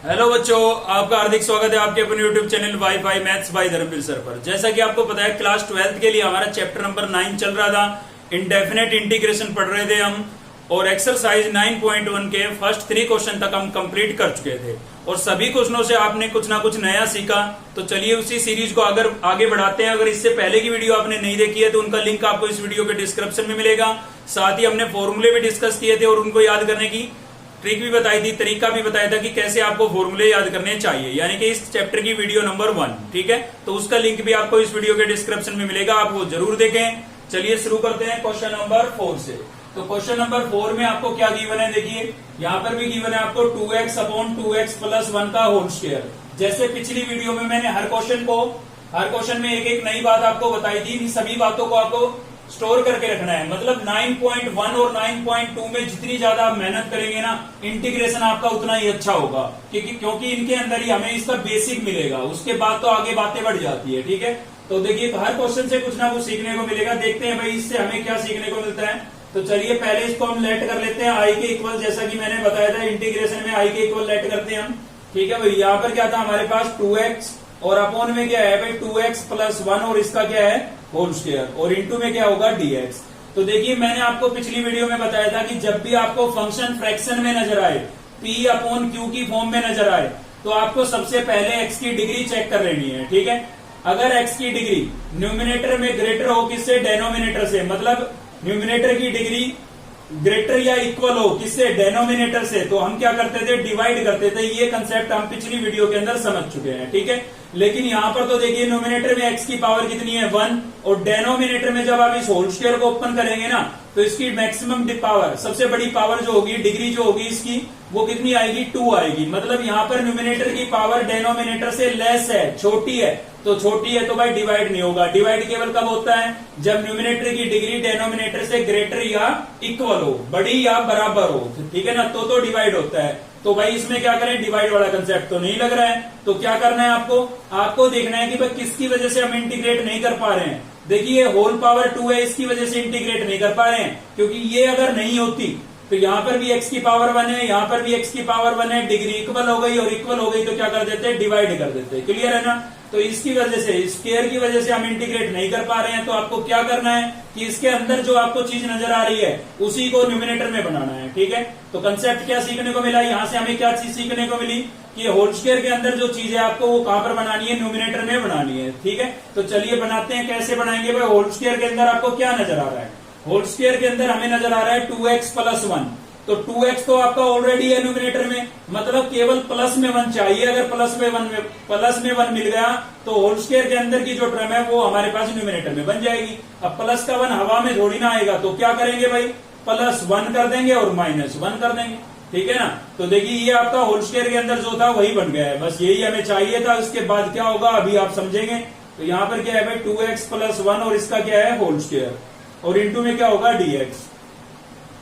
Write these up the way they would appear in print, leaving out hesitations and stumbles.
Hello बच्चों, आपका हार्दिक स्वागत है आपके अपने YouTube channel WiFi maths by Dharmveer sir पर। जैसा कि आपको पता है, क्लास 12th के लिए हमारा चैप्टर नंबर 9 चल रहा था। इंडेफिनेट इंटीग्रेशन पढ़ रहे थे हम, और एक्सरसाइज 9.1 के फर्स्ट 3 क्वेश्चन तक हम कंप्लीट कर चुके थे, और सभी क्वेश्चनों से आपने कुछ ना कुछ नया सीखा। तो चलिए उसी सीरीज को अगर आगे बढ़ाते हैं। अगर इससे पहले की वीडियो आपने नहीं देखी है तो उनका लिंक आपको इस वीडियो के डिस्क्रिप्शन में मिलेगा। साथ ही हमने फॉर्मूले भी डिस्कस किए थे और उनको याद करने की ट्रिक भी बताई थी, तरीका भी बताया था कि कैसे आपको फॉर्मूले याद करने चाहिए, यानी कि इस चैप्टर की वीडियो नंबर 1। ठीक है, तो उसका लिंक भी आपको इस वीडियो के डिस्क्रिप्शन में मिलेगा, आप वो जरूर देखें। चलिए शुरू करते हैं क्वेश्चन नंबर 4 से। तो क्वेश्चन नंबर 4 में आपको क्या गिवन है, देखिए यहाँ पर भी गिवन है आपको 2x अपॉन 2x प्लस 1 का होल स्क्वायर। जैसे पिछली वीडियो में मैंने हर क्वेश्चन में एक एक नई बात आपको बताई थी, इन सभी बातों को आपको स्टोर करके रखना है। मतलब 9.1 और 9.2 में जितनी ज्यादा आप मेहनत करेंगे ना, इंटीग्रेशन आपका उतना ही अच्छा होगा, क्योंकि इनके अंदर ही हमें इसका बेसिक मिलेगा। उसके बाद तो आगे बातें बढ़ जाती है। ठीक है, तो देखिए हर क्वेश्चन से कुछ ना कुछ सीखने को मिलेगा। देखते हैं भाई इससे हमें क्या सीखने को मिलता है। तो चलिए पहले इसको हम लेट कर लेते हैं आई के इक्वल। जैसा कि मैंने बताया था, इंटीग्रेशन में आई के इक्वल लेट करते हैं हम। ठीक है भाई, यहाँ पर क्या था हमारे पास 2x, और अपॉन में क्या है भाई 2x प्लस 1, और इसका क्या है होल स्क्वायर, और इंटू में क्या होगा dx। तो देखिए मैंने आपको पिछली वीडियो में बताया था कि जब भी आपको फंक्शन फ्रैक्शन में नजर आए, p अपॉन क्यू की फॉर्म में नजर आए, तो आपको सबसे पहले x की डिग्री चेक कर लेनी है। ठीक है, अगर x की डिग्री न्यूमिनेटर में ग्रेटर हो किससे, डेनोमिनेटर से, मतलब न्यूमिनेटर की डिग्री ग्रेटर या इक्वल हो किससे, डेनोमिनेटर से, तो हम क्या करते थे, डिवाइड करते थे। ये कंसेप्ट हम पिछली वीडियो के अंदर समझ चुके हैं। ठीक है, लेकिन यहाँ पर तो देखिए न्यूमिनेटर में x की पावर कितनी है 1, और डेनोमिनेटर में जब आप इस होल स्क्वायर को ओपन करेंगे ना, तो इसकी मैक्सिमम पावर, सबसे बड़ी पावर जो होगी, डिग्री जो होगी इसकी, वो कितनी आएगी 2 आएगी। मतलब यहाँ पर न्यूमिनेटर की पावर डेनोमिनेटर से लेस है, छोटी है, तो छोटी है तो भाई डिवाइड नहीं होगा। डिवाइड केवल कब होता है, जब न्यूमिनेटर की डिग्री डेनोमिनेटर से ग्रेटर या इक्वल हो, बड़ी या बराबर हो। ठीक है ना, तो डिवाइड होता है। तो भाई इसमें क्या करें, डिवाइड वाला कंसेप्ट तो नहीं लग रहा है। तो क्या करना है आपको देखना है कि भाई किसकी वजह से हम इंटीग्रेट नहीं कर पा रहे हैं। देखिए होल पावर 2 है, इसकी वजह से इंटीग्रेट नहीं कर पा रहे हैं, क्योंकि ये अगर नहीं होती तो यहाँ पर भी x की पावर 1 है, यहाँ पर भी x की पावर 1 है, डिग्री इक्वल हो गई, और इक्वल हो गई तो क्या कर देते हैं, डिवाइड कर देते हैं। क्लियर है ना। तो इसकी वजह से, स्क्वायर की वजह से हम इंटीग्रेट नहीं कर पा रहे हैं। तो आपको क्या करना है कि इसके अंदर जो आपको चीज नजर आ रही है उसी को न्यूमिनेटर में बनाना है। ठीक है, तो कंसेप्ट क्या सीखने को मिला, यहाँ से हमें क्या चीज सीखने को मिली कि होल स्क्वायर के अंदर जो चीज है आपको वो कहां पर बनानी है, न्यूमिनेटर में बनानी है। ठीक है, तो चलिए बनाते हैं। कैसे बनाएंगे भाई, होल स्क्वायर के अंदर आपको क्या नजर आ रहा है, होल स्क्वायर के अंदर हमें नजर आ रहा है 2x प्लस 1। तो 2x तो आपका ऑलरेडी है न्यूमिनेटर में, मतलब केवल प्लस में 1 चाहिए। अगर प्लस में 1 मिल गया तो होल स्क्वायर के अंदर की जो टर्म है वो हमारे पास न्यूमिनेटर में बन जाएगी। अब प्लस का 1 हवा में थोड़ी ना आएगा, तो क्या करेंगे भाई, प्लस 1 कर देंगे और माइनस 1 कर देंगे। ठीक है ना, तो देखिए ये आपका होल स्क्वायर के अंदर जो था वही बन गया है, बस यही हमें चाहिए था। उसके बाद क्या होगा अभी आप समझेंगे। तो यहाँ पर क्या है भाई 2x प्लस 1, और इसका क्या है होल स्क्वायर, और इंटू में क्या होगा dx।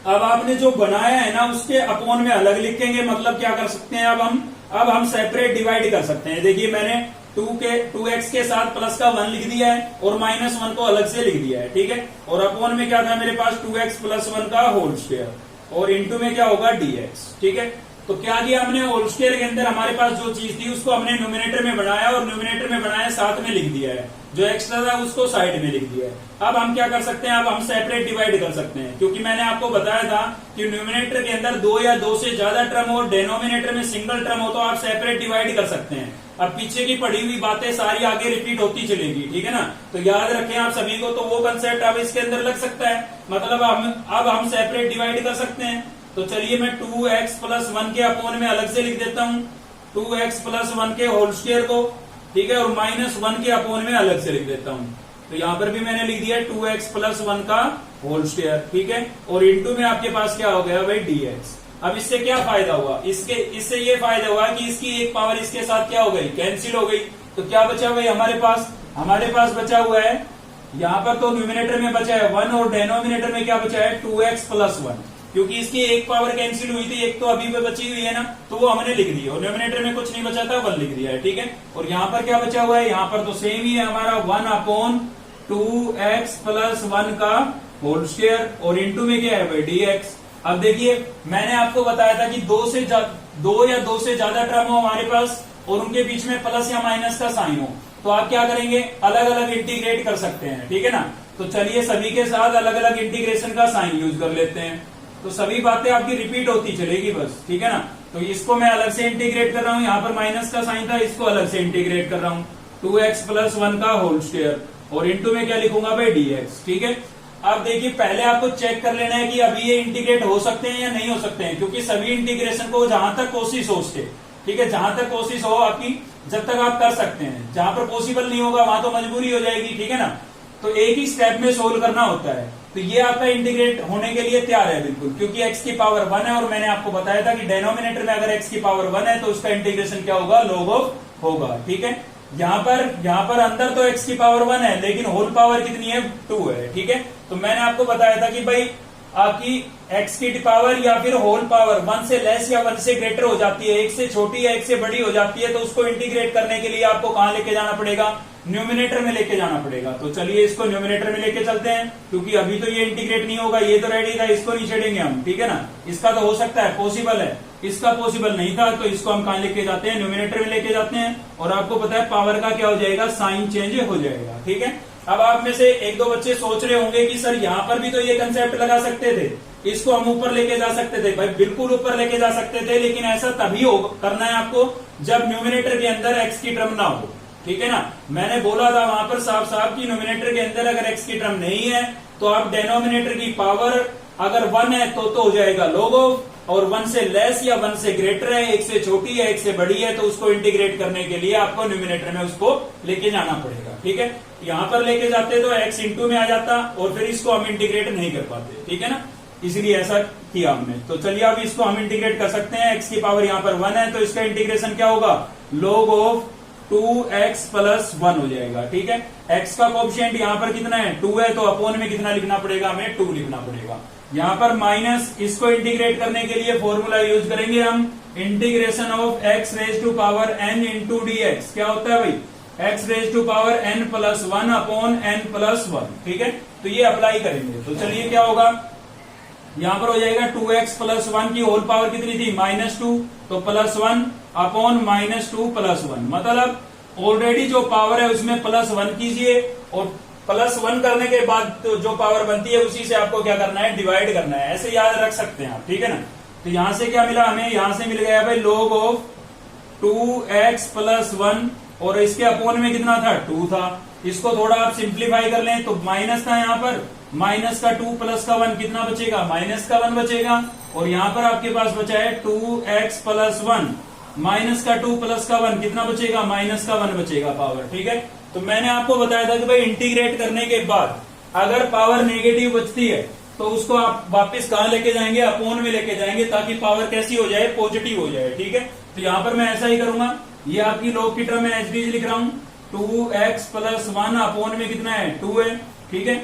अब आपने जो बनाया है ना उसके अपॉन में अलग लिखेंगे। मतलब क्या कर सकते हैं, अब हम सेपरेट डिवाइड कर सकते हैं। देखिए मैंने 2x के साथ प्लस का 1 लिख दिया है, और माइनस 1 को अलग से लिख दिया है। ठीक है, और अपॉन में क्या था मेरे पास 2x प्लस 1 का होल स्क्वायर, और इंटू में क्या होगा dx। ठीक है, तो क्या किया हमने, होल स्क्वायर के अंदर हमारे पास जो चीज थी उसको हमने न्यूमिनेटर में बनाया, और न्यूमिनेटर में बनाया साथ में लिख दिया है, जो एक्स्ट्रा था उसको साइड में लिख दिया है। अब हम क्या कर सकते हैं, अब हम सेपरेट डिवाइड कर सकते हैं, क्योंकि मैंने आपको बताया था कि न्यूमिनेटर के अंदर 2 या 2 से ज्यादा टर्म हो, डेनोमिनेटर में सिंगल टर्म हो, तो आप सेपरेट डिवाइड कर सकते हैं। अब पीछे की पढ़ी हुई बातें सारी आगे रिपीट होती चलेगी। ठीक है ना, तो याद रखें आप सभी को, तो वो कंसेप्ट अब इसके अंदर लग सकता है। मतलब अब हम सेपरेट डिवाइड कर सकते हैं। तो चलिए मैं 2x प्लस 1 के अपॉन में अलग से लिख देता हूँ, 2x प्लस 1 के होल स्क्वायर को। ठीक है, और माइनस 1 के अपॉन में अलग से लिख देता हूँ। तो यहाँ पर भी मैंने लिख दिया 2x प्लस 1 का होल स्क्वायर। ठीक है, और इंटू में आपके पास क्या हो गया भाई dx। अब इससे क्या फायदा हुआ, इससे ये फायदा हुआ कि इसकी एक पावर इसके साथ क्या हो गई, कैंसिल हो गई। तो क्या बचा भाई हमारे पास बचा हुआ है, यहाँ पर तो न्यूमिनेटर में बचा है 1, और डेनोमिनेटर में क्या बचा है 2x प्लस 1। क्योंकि इसकी एक पावर कैंसिल हुई थी, एक तो अभी भी बची हुई है ना, तो वो हमने लिख दी, और न्यूमिनेटर में कुछ नहीं बचा था 1 लिख दिया है। ठीक है, और यहाँ पर क्या बचा हुआ है, यहाँ पर तो सेम ही है हमारा 1 अपॉन 2x प्लस 1 का होल स्क्वायर, और इंटू में क्या है भाई dx। अब देखिए मैंने आपको बताया था कि दो या दो से ज्यादा टर्म हो हमारे पास और उनके बीच में प्लस या माइनस का साइन हो, तो आप क्या करेंगे, अलग अलग इंटीग्रेट कर सकते हैं, ठीक है ना। तो चलिए सभी के साथ अलग अलग इंटीग्रेशन का साइन यूज कर लेते हैं, तो सभी बातें आपकी रिपीट होती चलेगी बस, ठीक है ना। तो इसको मैं अलग से इंटीग्रेट कर रहा हूं, यहाँ पर माइनस का साइन था, इसको अलग से इंटीग्रेट कर रहा हूं, 2x + 1 का होल स्क्वायर, और इंटू में क्या लिखूंगा भाई, dx, ठीक है। अब देखिए पहले आपको चेक कर लेना है कि अभी ये इंटीग्रेट हो सकते हैं या नहीं हो सकते हैं, क्योंकि सभी इंटीग्रेशन को जहां तक कोशिश हो उसके, ठीक है, जहां तक कोशिश हो आपकी, जब तक आप कर सकते हैं, जहां पर पॉसिबल नहीं होगा वहां तो मजबूरी हो जाएगी, ठीक है ना। तो एक ही स्टेप में सोल्व करना होता है। तो ये आपका इंटीग्रेट होने के लिए तैयार है बिल्कुल, क्योंकि x की पावर 1 है, और मैंने आपको बताया था कि डेनोमिनेटर में अगर x की पावर 1 है तो उसका इंटीग्रेशन क्या होगा, log ऑफ होगा, ठीक है। यहाँ पर अंदर तो x की पावर 1 है, लेकिन होल पावर कितनी है, 2 है, ठीक है। तो मैंने आपको बताया था कि भाई आपकी x की पावर या फिर होल पावर 1 से लेस या 1 से ग्रेटर हो जाती है, 1 से छोटी या 1 से बड़ी हो जाती है, तो उसको इंटीग्रेट करने के लिए आपको कहां लेके जाना पड़ेगा, न्यूमिनेटर में लेके जाना पड़ेगा। तो चलिए इसको न्यूमिनेटर में लेके चलते हैं, क्योंकि अभी तो ये इंटीग्रेट नहीं होगा, ये तो रेडी था, इसको नहीं छेड़ेंगे हम, ठीक है ना। इसका तो हो सकता है, पॉसिबल है, इसका पॉसिबल नहीं था, तो इसको हम कहां लेके जाते हैं, न्यूमिनेटर में लेके जाते हैं, और आपको पता है पावर का क्या हो जाएगा, साइन चेंज हो जाएगा, ठीक है। अब आप में से एक दो बच्चे सोच रहे होंगे कि सर यहाँ पर भी तो ये कंसेप्ट लगा सकते थे, इसको हम ऊपर लेके जा सकते थे। भाई बिल्कुल ऊपर लेके जा सकते थे, लेकिन ऐसा तभी करना है आपको जब न्यूमिनेटर के अंदर x की टर्म ना हो, ठीक है ना। मैंने बोला था वहां पर साफ साफ कि न्यूमिनेटर के अंदर अगर x की टर्म नहीं है तो आप डेनोमिनेटर की पावर अगर 1 है तो हो जाएगा log ऑफ, और 1 से लेस या 1 से ग्रेटर है, 1 से छोटी है 1 से बड़ी है, तो उसको इंटीग्रेट करने के लिए आपको न्यूमिनेटर में उसको लेके जाना पड़ेगा, ठीक है। यहाँ पर लेके जाते तो x इंटू में आ जाता, और फिर इसको हम इंटीग्रेट नहीं कर पाते, ठीक है ना, इसलिए ऐसा किया हमने। तो चलिए अब इसको हम इंटीग्रेट कर सकते हैं, x की पावर यहाँ पर 1 है, तो इसका इंटीग्रेशन क्या होगा, log ऑफ 2x + 1 हो जाएगा, ठीक है। x का कोएफिशिएंट यहाँ पर कितना है, 2 है, तो अपोन में कितना लिखना पड़ेगा, हमें 2 लिखना पड़ेगा। यहाँ पर माइनस, इसको इंटीग्रेट करने के लिए फॉर्मूला यूज करेंगे हम, integration of x raise to power n into dx, क्या होता है भाई, x raise to power n + 1 upon n + 1, ठीक है। तो ये अप्लाई करेंगे, तो चलिए क्या होगा, यहाँ पर हो जाएगा 2x + 1 की होल पावर कितनी थी, -2, तो +1 अपॉन -2 + 1, मतलब ऑलरेडी जो पावर है उसमें +1 कीजिए, और +1 करने के बाद तो जो पावर बनती है उसी से आपको क्या करना है, डिवाइड करना है, ऐसे याद रख सकते हैं आप, ठीक है ना। तो यहां से क्या मिला हमें, यहां से मिल गया भाई log ऑफ 2x + 1, और इसके अपोन में कितना था, 2 था। इसको थोड़ा आप सिंप्लीफाई कर लें तो माइनस था, यहाँ पर माइनस का 2 प्लस का 1 कितना बचेगा, माइनस का 1 बचेगा, और यहाँ पर आपके पास बचा है 2x + 1 माइनस का 2 प्लस का 1 कितना बचेगा, माइनस का 1 बचेगा पावर, ठीक है। तो मैंने आपको बताया था कि भाई इंटीग्रेट करने के बाद अगर पावर नेगेटिव बचती है तो उसको आप वापस कहां लेके जाएंगे, अपोन में लेके जाएंगे, ताकि पावर कैसी हो जाए, पॉजिटिव हो जाए, ठीक है। तो यहाँ पर मैं ऐसा ही करूंगा, ये आपकी log की टर्म है, एचडीज लिख रहा हूं, 2x + 1 अपोन में कितना है, 2 है, ठीक है।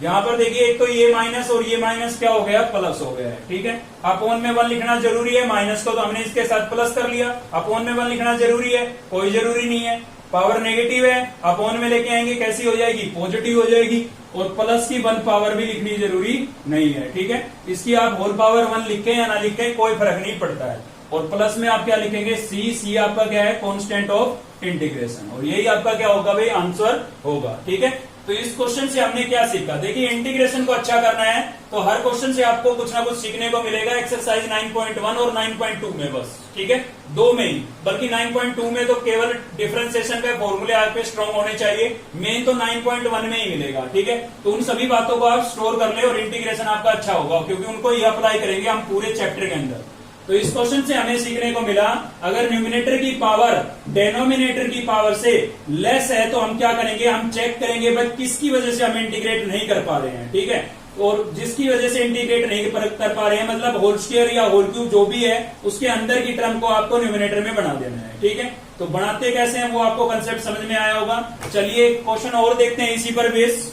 यहाँ पर देखिए एक तो ये माइनस और ये माइनस क्या हो गया, प्लस हो गया है, ठीक है। अपोन में 1 लिखना जरूरी है, माइनस को तो हमने इसके साथ प्लस कर लिया, अपोन में 1 लिखना जरूरी है, कोई जरूरी नहीं है। पावर नेगेटिव है, अपोन में लेके आएंगे कैसी हो जाएगी, पॉजिटिव हो जाएगी, और प्लस की 1 पावर भी लिखनी जरूरी नहीं है, ठीक है। इसकी आप होल पावर 1 लिखें या ना लिखें कोई फर्क नहीं पड़ता है, और प्लस में आप क्या लिखेंगे, सी आपका क्या है, कांस्टेंट ऑफ इंटीग्रेशन, और यही आपका क्या होगा भाई, आंसर होगा, ठीक है। तो इस क्वेश्चन से हमने क्या सीखा, देखिए इंटीग्रेशन को अच्छा करना है तो हर क्वेश्चन से आपको कुछ ना कुछ सीखने को मिलेगा, एक्सरसाइज 9.1 और 9.2 में बस, ठीक है, दो में ही, बल्कि 9.2 में तो केवल डिफरेंशिएशन के फॉर्मूले आपके स्ट्रॉन्ग होने चाहिए, मेन तो 9.1 में ही मिलेगा, ठीक है। तो उन सभी बातों को आप स्टोर कर ले और इंटीग्रेशन आपका अच्छा होगा, क्योंकि उनको ही अप्लाई करेंगे हम पूरे चैप्टर के अंदर। तो इस क्वेश्चन से हमें सीखने को मिला, अगर न्यूमिनेटर की पावर डेनोमिनेटर की पावर से लेस है तो हम क्या करेंगे, हम चेक करेंगे भाई किसकी वजह से हम इंटीग्रेट नहीं कर पा रहे हैं, ठीक है। और जिसकी वजह से इंटीग्रेट नहीं कर पा रहे हैं, मतलब होल स्क्वायर या होल क्यूब जो भी है, उसके अंदर की टर्म को आपको न्यूमिनेटर में बना देना है, ठीक है। तो बनाते कैसे हैं वो आपको कंसेप्ट समझ में आया होगा। चलिए क्वेश्चन और देखते हैं इसी पर बेस।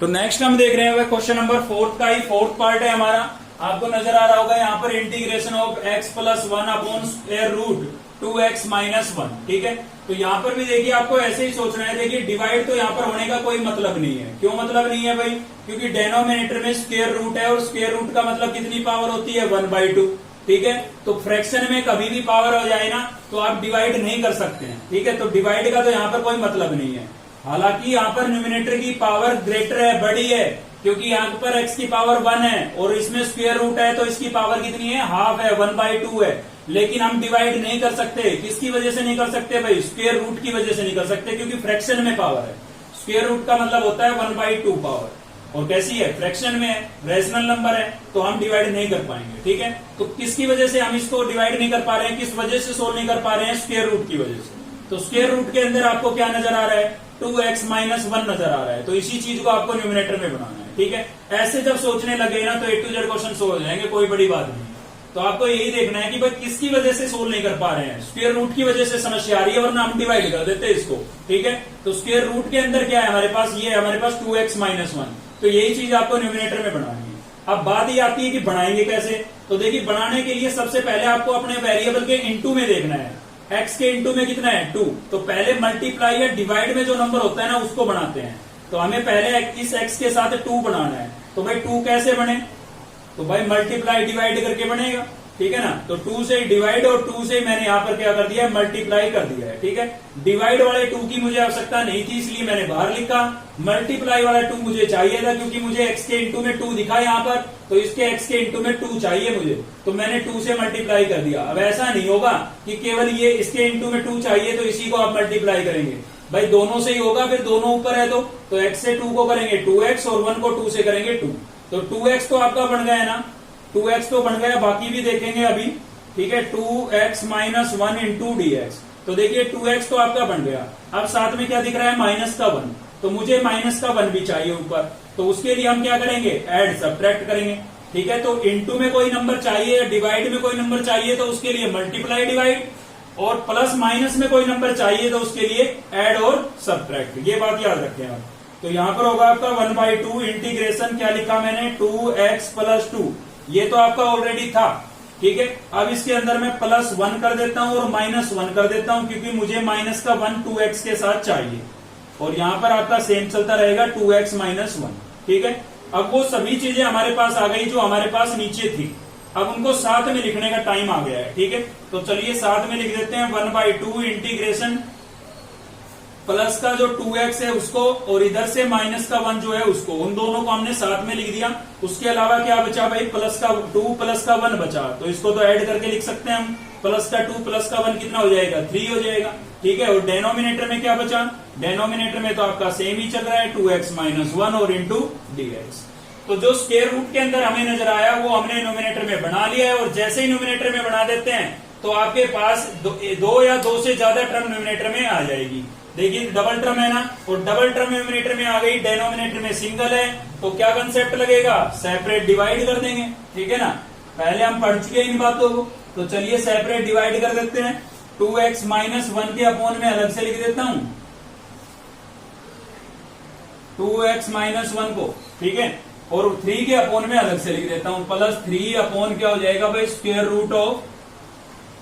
तो नेक्स्ट हम देख रहे हैं क्वेश्चन नंबर 4 का ही 4th पार्ट है हमारा। आपको नजर आ रहा होगा यहाँ पर integration of x plus 1 upon square root 2x minus 1, ठीक है। तो यहाँ पर भी देखिए आपको ऐसे ही सोचना है। देखिए डिवाइड तो यहाँ पर होने का कोई मतलब नहीं है। क्यों मतलब नहीं है भाई? क्योंकि डेनोमिनेटर में स्क्वायर रूट है और स्क्वायर रूट का मतलब कितनी पावर होती है? 1/2, ठीक है। तो फ्रैक्शन में कभी भी पावर हो जाए ना तो आप डिवाइड नहीं कर सकते हैं, ठीक है। तो डिवाइड का तो यहाँ पर कोई मतलब नहीं है। हालांकि यहाँ पर न्यूमिनेटर की पावर ग्रेटर है, बड़ी है, क्योंकि यहाँ पर x की पावर 1 है और इसमें स्क्वायर रूट है तो इसकी पावर कितनी है? हाफ है, 1/2 है। लेकिन हम डिवाइड नहीं कर सकते। किसकी वजह से नहीं कर सकते भाई? स्क्वायर रूट की वजह से नहीं कर सकते, क्योंकि फ्रैक्शन में पावर है। स्क्वायर रूट का मतलब होता है 1/2 पावर, और कैसी है? फ्रैक्शन में है, रेशनल नंबर है, तो हम डिवाइड नहीं कर पाएंगे, ठीक है। तो किसकी वजह से हम इसको डिवाइड नहीं कर पा रहे हैं? किस वजह से सोल्व नहीं कर पा रहे हैं? स्क्वायर रूट की वजह से। तो स्क्वायर रूट के अंदर आपको क्या नजर आ रहा है? 2x माइनस 1 नजर आ रहा है। तो इसी चीज को आपको न्यूमिनेटर में बनाना है, ठीक है। ऐसे जब सोचने लगे ना तो A to Z question solve हो जाएंगे, कोई बड़ी बात नहीं। तो आपको यही देखना है कि भाई किसकी वजह से सोल्व नहीं कर पा रहे हैं। स्क्वायर रूट की वजह से समस्या आ रही है, वरना हम डिवाइड कर देते हैं इसको, ठीक है। तो स्क्वायर रूट के अंदर क्या है हमारे पास? ये है हमारे पास 2x माइनस 1। तो यही चीज आपको न्यूमिनेटर में बनानी है। अब बात ये आती है कि बनाएंगे कैसे। तो देखिए बनाने के लिए सबसे पहले आपको अपने वेरिएबल के इनटू में देखना है। x के इनटू में कितना है? 2। तो पहले मल्टीप्लाई या डिवाइड में जो नंबर होता है ना उसको बनाते हैं। तो हमें पहले इस x के साथ 2 बनाना है। तो भाई 2 कैसे बने? तो भाई मल्टीप्लाई डिवाइड करके बनेगा, ठीक है ना। तो 2 से डिवाइड और 2 से मैंने यहाँ पर क्या कर दिया है? मल्टीप्लाई कर दिया है, ठीक है। डिवाइड वाले 2 की मुझे आवश्यकता नहीं थी, इसलिए मैंने बाहर लिखा। मल्टीप्लाई वाला 2 मुझे चाहिए था, क्योंकि मुझे x के इंटू में 2 दिखा यहाँ पर, तो इसके x के इंटू में 2 चाहिए मुझे, तो मैंने 2 से मल्टीप्लाई कर दिया। अब ऐसा नहीं होगा कि केवल ये इसके इंटू में 2 चाहिए तो इसी को आप मल्टीप्लाई करेंगे। भाई दोनों से ही होगा, फिर दोनों ऊपर है तो x से 2 को करेंगे 2x और 1 को 2 से करेंगे 2। तो 2x तो आपका बन गया ना, 2x तो बन गया, बाकी भी देखेंगे अभी, ठीक है। 2x minus 1 into dx। तो देखिए 2x तो आपका बन गया। अब साथ में क्या दिख रहा है? माइनस का 1। तो मुझे माइनस का 1 भी चाहिए ऊपर, तो उसके लिए हम क्या करेंगे? ऐड सब्ट्रैक्ट करेंगे, ठीक है। तो इंटू में कोई नंबर चाहिए, डिवाइड में कोई नंबर चाहिए तो उसके लिए मल्टीप्लाई डिवाइड, और प्लस माइनस में कोई नंबर चाहिए तो उसके लिए ऐड और सब्ट्रैक्ट। ये बात याद रखें आप। तो यहाँ पर होगा आपका 1/2 इंटीग्रेशन, क्या लिखा मैंने? 2x plus 2। ये तो आपका ऑलरेडी था, ठीक है। अब इसके अंदर मैं प्लस 1 कर देता हूं और माइनस 1 कर देता हूं, क्योंकि मुझे माइनस का 1 2x के साथ चाहिए, और यहां पर आपका सेम चलता रहेगा 2x माइनस 1, ठीक है। अब वो सभी चीजें हमारे पास आ गई जो हमारे पास नीचे थी। अब उनको साथ में लिखने का टाइम आ गया है, ठीक है। तो चलिए साथ में लिख देते हैं 1/2 इंटीग्रेशन प्लस का जो 2x है उसको, और इधर से माइनस का 1 जो है उसको, उन दोनों को हमने साथ में लिख दिया। उसके अलावा क्या बचा भाई? प्लस का 2 प्लस का 1 बचा, तो इसको तो ऐड करके लिख सकते हैं हम। प्लस का 2 प्लस का 1 कितना हो जाएगा? 3 हो जाएगा, ठीक है। और डेनोमिनेटर में क्या बचा? डेनोमिनेटर में तो आपका सेम ही चल रहा है, 2x माइनस 1 और इंटू dx। तो जो स्क्वायर रूट के अंदर हमें नजर आया वो हमने न्यूमिनेटर में बना लिया है, और जैसे ही न्यूमिनेटर में बना देते हैं तो आपके पास दो या दो से ज्यादा टर्म न्यूमिनेटर में आ जाएगी। देखिए डबल टर्म है ना, और डबल टर्म न्यूमिनेटर में आ गई, डेनोमिनेटर में सिंगल है, तो क्या कंसेप्ट लगेगा? सेपरेट डिवाइड कर देंगे, ठीक है ना। पहले हम पढ़ चुके हैं इन बातों को, तो चलिए सेपरेट डिवाइड कर देते हैं। 2x माइनस 1 के अपॉन में अलग से लिख देता हूं 2x माइनस 1 को, ठीक है। और 3 के अपॉन में अलग से लिख देता हूं प्लस 3 अपॉन क्या हो जाएगा भाई? Square root of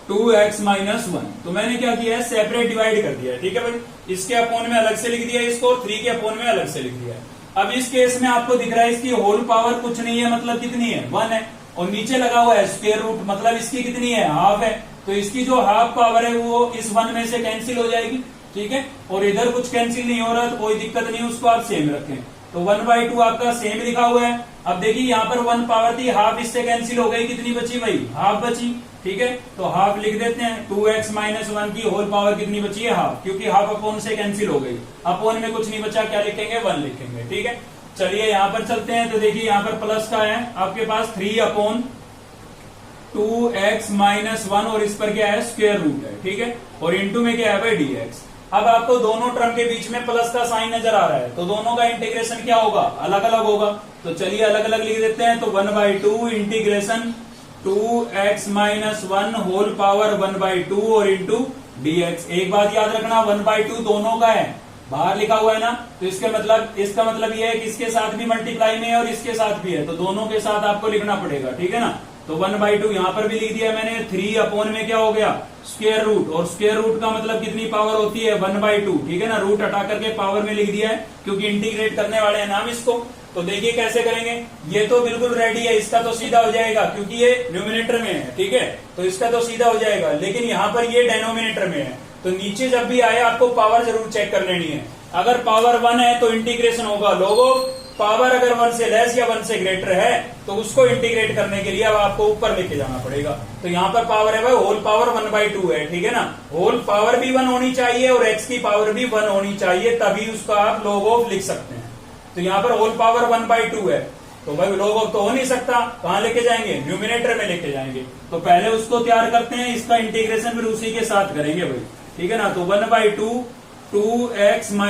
2x minus 1। तो मैंने क्या किया है? सेपरेट डिवाइड कर दिया है, ठीक है भाई। इसके अपॉन में अलग से लिख दिया इसको, 3 के अपॉन में अलग से लिख दिया है। अब इस केस में आपको दिख रहा है इसकी होल पावर कुछ नहीं है, मतलब कितनी है? 1 है, और नीचे लगा हुआ है स्क्वायर रूट, मतलब इसकी कितनी है? हाफ है। तो इसकी जो हाफ पावर है वो इस 1 में से कैंसिल हो जाएगी, ठीक है। और इधर कुछ कैंसिल नहीं हो रहा तो कोई दिक्कत नहीं, उसको आप सेम रखें। तो 1/2 आपका सेम लिखा हुआ है। अब देखिए यहाँ पर 1 पावर थी, हाफ इससे कैंसिल हो गई, कितनी बची भाई? हाफ बची, ठीक है। तो हाफ लिख देते हैं। 2x माइनस 1 की होल पावर कितनी बची है? हाफ, क्योंकि हाफ अपॉन से कैंसिल हो गई, अपॉन में कुछ नहीं बचा, क्या लिखेंगे? 1 लिखेंगे, ठीक है। चलिए यहाँ पर चलते हैं। तो देखिए यहाँ पर प्लस का है आपके पास 3/2x माइनस 1, और इस पर क्या है? स्क्वायर रूट है, ठीक है। और इंटू में क्या है भाई? dx। अब आपको दोनों टर्म के बीच में प्लस का साइन नजर आ रहा है, तो दोनों का इंटीग्रेशन क्या होगा? अलग अलग होगा। तो चलिए अलग अलग लिख देते हैं। तो 1/2 integration 2x minus 1 whole power 1/2 और इंटू dx। एक बात याद रखना, 1/2 दोनों का है, बाहर लिखा हुआ है ना, तो इसका मतलब ये है कि इसके साथ भी मल्टीप्लाई में है और इसके साथ भी है, तो दोनों के साथ आपको लिखना पड़ेगा, ठीक है ना। तो 1/2 यहां पर भी लिख दिया मैंने, 3 अपॉन में क्या हो गया स्क्वायर रूट, और स्क्वायर रूट का मतलब कितनी पावर होती है 1/2, ठीक है ना। रूट हटा करके पावर में लिख दिया है, क्योंकि इंटीग्रेट करने वाले हैं नाम इसको। तो देखिए कैसे करेंगे, ये तो बिल्कुल रेडी है, इसका तो सीधा हो जाएगा क्योंकि ये न्यूमिनेटर में है, ठीक है, तो इसका तो सीधा हो जाएगा। लेकिन यहाँ पर ये डेनोमिनेटर में है, तो नीचे जब भी आए आपको पावर जरूर चेक कर लेनी है। अगर पावर 1 है तो इंटीग्रेशन होगा log ऑफ, पावर अगर 1 से लेस या 1 से ग्रेटर है तो उसको इंटीग्रेट करने के लिए अब आपको ऊपर लेके जाना पड़ेगा। तो यहाँ पर पावर है भाई होल पावर 1/2 है, ठीक है ना। होल पावर भी 1 होनी चाहिए और x की पावर भी 1 होनी चाहिए, तभी उसका आप log ऑफ लिख सकते हैं। तो यहाँ पर होल पावर 1/2 है, तो भाई log ऑफ तो हो नहीं सकता, कहां लेके जाएंगे न्यूमिनेटर में लेके जाएंगे। तो पहले उसको तैयार करते हैं, इसका इंटीग्रेशन फिर उसी के साथ करेंगे भाई, ठीक है ना। तो 1/2 2x -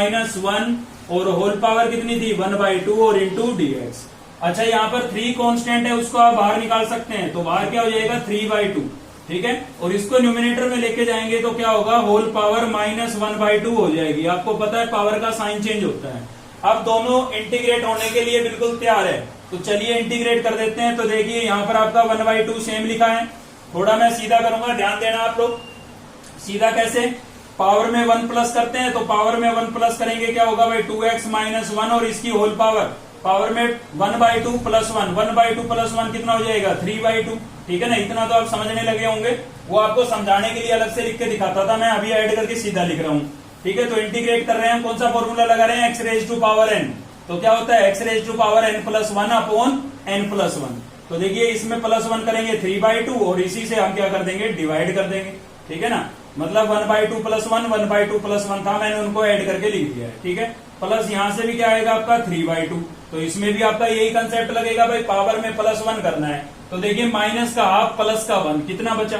1 और होल पावर कितनी थी 1/2 और इंटू dx। अच्छा यहाँ पर 3 कांस्टेंट है, उसको आप बाहर निकाल सकते हैं, तो बाहर क्या हो जाएगा 3/2, ठीक है। और इसको न्यूमिनेटर में लेके जाएंगे तो क्या होगा होल पावर -1/2 हो जाएगी। आपको पता है पावर का साइन चेंज होता है। अब दोनों इंटीग्रेट होने के लिए बिल्कुल तैयार है, तो चलिए इंटीग्रेट कर देते हैं। तो देखिए यहाँ पर आपका 1/2 सेम लिखा है, थोड़ा मैं सीधा करूंगा, ध्यान देना आप लोग। सीधा कैसे, पावर में 1 प्लस करते हैं, तो पावर में 1 प्लस करेंगे क्या होगा भाई 2x - 1 और इसकी होल पावर में 1/2 + 1, 1/2 + 1 कितना हो जाएगा 3/2, ठीक है ना। इतना तो आप समझने लगे होंगे, वो आपको समझाने के लिए अलग से लिख के दिखाता था, मैं अभी ऐड करके सीधा लिख रहा हूँ, ठीक है। तो इंटीग्रेट कर रहे हैं, कौन सा फॉर्मूला लगा रहे हैं x⁻n, तो क्या होता है x⁻n + 1 अपॉन n + 1। तो देखिए इसमें +1 करेंगे 3/2 और इसी से हम क्या कर देंगे डिवाइड कर देंगे, ठीक है ना। मतलब 1/2 + 1 1/2 + 1 था, मैंने उनको ऐड करके लिख दिया है, ठीक है। प्लस यहां से भी क्या आएगा आपका 3/2, तो इसमें भी आपका यही कंसेप्ट लगेगा भाई, पावर में +1 करना है। तो देखिए माइनस का हाफ प्लस का 1 कितना बचा,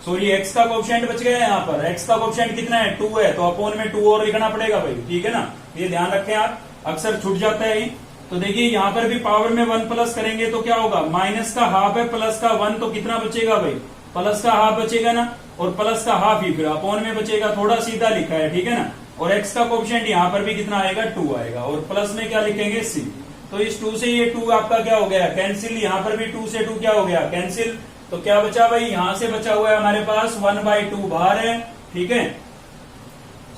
सॉरी x का कोएफिशिएंट बच गया है, यहाँ पर x का कोएफिशिएंट कितना है 2 है, तो अपॉन में 2 और लिखना पड़ेगा भाई, ठीक है ना। ये ध्यान रखें आप, अक्सर छूट जाता है। तो देखिए यहाँ पर भी पावर में 1 प्लस करेंगे तो क्या होगा, माइनस का हाफ है प्लस का 1, तो कितना बचेगा भाई प्लस का हाफ बचेगा ना, और प्लस का हाफ ही फिर अपॉन में बचेगा, थोड़ा सीधा लिखा है, ठीक है ना। और x का कोएफिशिएंट यहाँ पर भी कितना आएगा 2 आएगा, और प्लस में क्या लिखेंगे c। तो इस 2 से ये 2 आपका क्या हो गया कैंसिल, यहाँ पर भी 2 से 2 क्या हो गया कैंसिल। तो क्या बचा भाई, यहां से बचा हुआ है हमारे पास 1/2 बाहर है, ठीक है।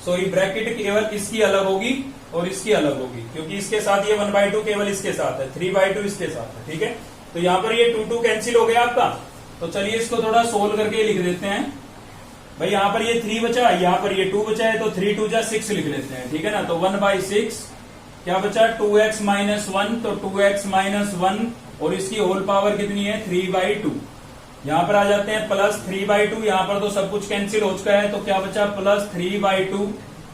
सॉरी ब्रैकेट केवल इसकी अलग होगी और इसकी अलग होगी, क्योंकि इसके साथ ये 1/2 केवल इसके साथ है, 3/2 इसके साथ है, ठीक है। तो यहाँ पर ये 2 कैंसिल हो गया आपका। तो चलिए इसको थोड़ा सोल्व करके लिख देते हैं भाई। यहाँ पर ये 3 बचा, यहाँ पर ये 2 बचा है, तो 3 2 जा 6 लिख लेते हैं, ठीक है ना। तो 1/6 क्या बचा 2x - 1, तो 2x - 1 और इसकी होल पावर कितनी है 3/2। यहाँ पर आ जाते हैं प्लस 3/2, यहाँ पर तो सब कुछ कैंसिल हो चुका है, तो क्या बचा प्लस 3/2,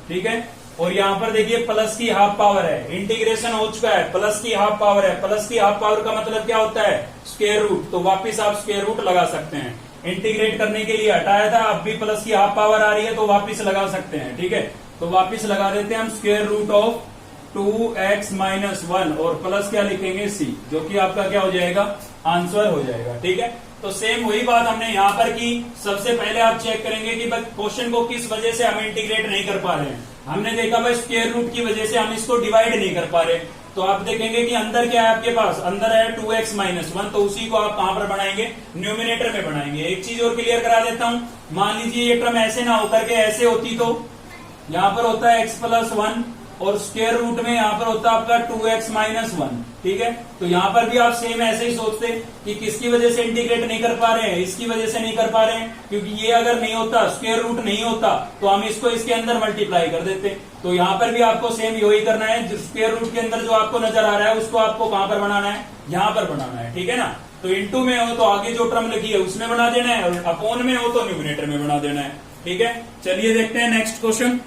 ठीक है। और यहाँ पर देखिए प्लस की हाफ पावर है, इंटीग्रेशन हो चुका है, प्लस की हाफ पावर है। प्लस की हाफ पावर का मतलब क्या होता है स्क्वायर रूट, तो वापिस आप स्क्वायर रूट लगा सकते हैं। इंटीग्रेट करने के लिए हटाया था, अब भी प्लस की हाफ पावर आ रही है तो वापिस लगा सकते हैं, ठीक है। तो वापिस लगा देते हैं हम स्क्वायर रूट ऑफ 2x - 1 और प्लस क्या लिखेंगे c, जो कि आपका क्या हो जाएगा आंसर हो जाएगा, ठीक है। तो सेम वही बात हमने यहाँ पर की। सबसे पहले आप चेक करेंगे कि क्वेश्चन को किस वजह से हम इंटीग्रेट नहीं कर पा रहे हैं। हमने देखा भाई स्क्वायर रूट की वजह से हम इसको डिवाइड नहीं कर पा रहे, तो आप देखेंगे कि अंदर क्या है आपके पास, अंदर है 2x - 1, तो उसी को आप कहां पर बनाएंगे न्यूमिनेटर में बनाएंगे। एक चीज और क्लियर करा देता हूं, मान लीजिए ये टर्म ऐसे ना होकर के ऐसे होती, तो यहाँ पर होता है x + 1 और स्क्वायर रूट में यहाँ पर होता है आपका 2x - 1, ठीक है। तो यहाँ पर भी आप सेम ऐसे ही सोचते कि किसकी वजह से इंटीग्रेट नहीं कर पा रहे हैं, इसकी वजह से नहीं कर पा रहे हैं, क्योंकि ये अगर नहीं होता स्क्वायर रूट नहीं होता तो हम इसको इसके अंदर मल्टीप्लाई कर देते। तो यहाँ पर भी आपको सेम यही करना है, स्क्वायर रूट के अंदर जो आपको नजर आ रहा है उसको आपको कहां पर बनाना है, यहाँ पर बनाना है, ठीक है ना। तो इंटू में हो तो आगे जो टर्म लिखी है उसमें बना देना है, और अपॉन में हो तो न्यूमिनेटर में बना देना है, ठीक है। चलिए देखते हैं नेक्स्ट क्वेश्चन।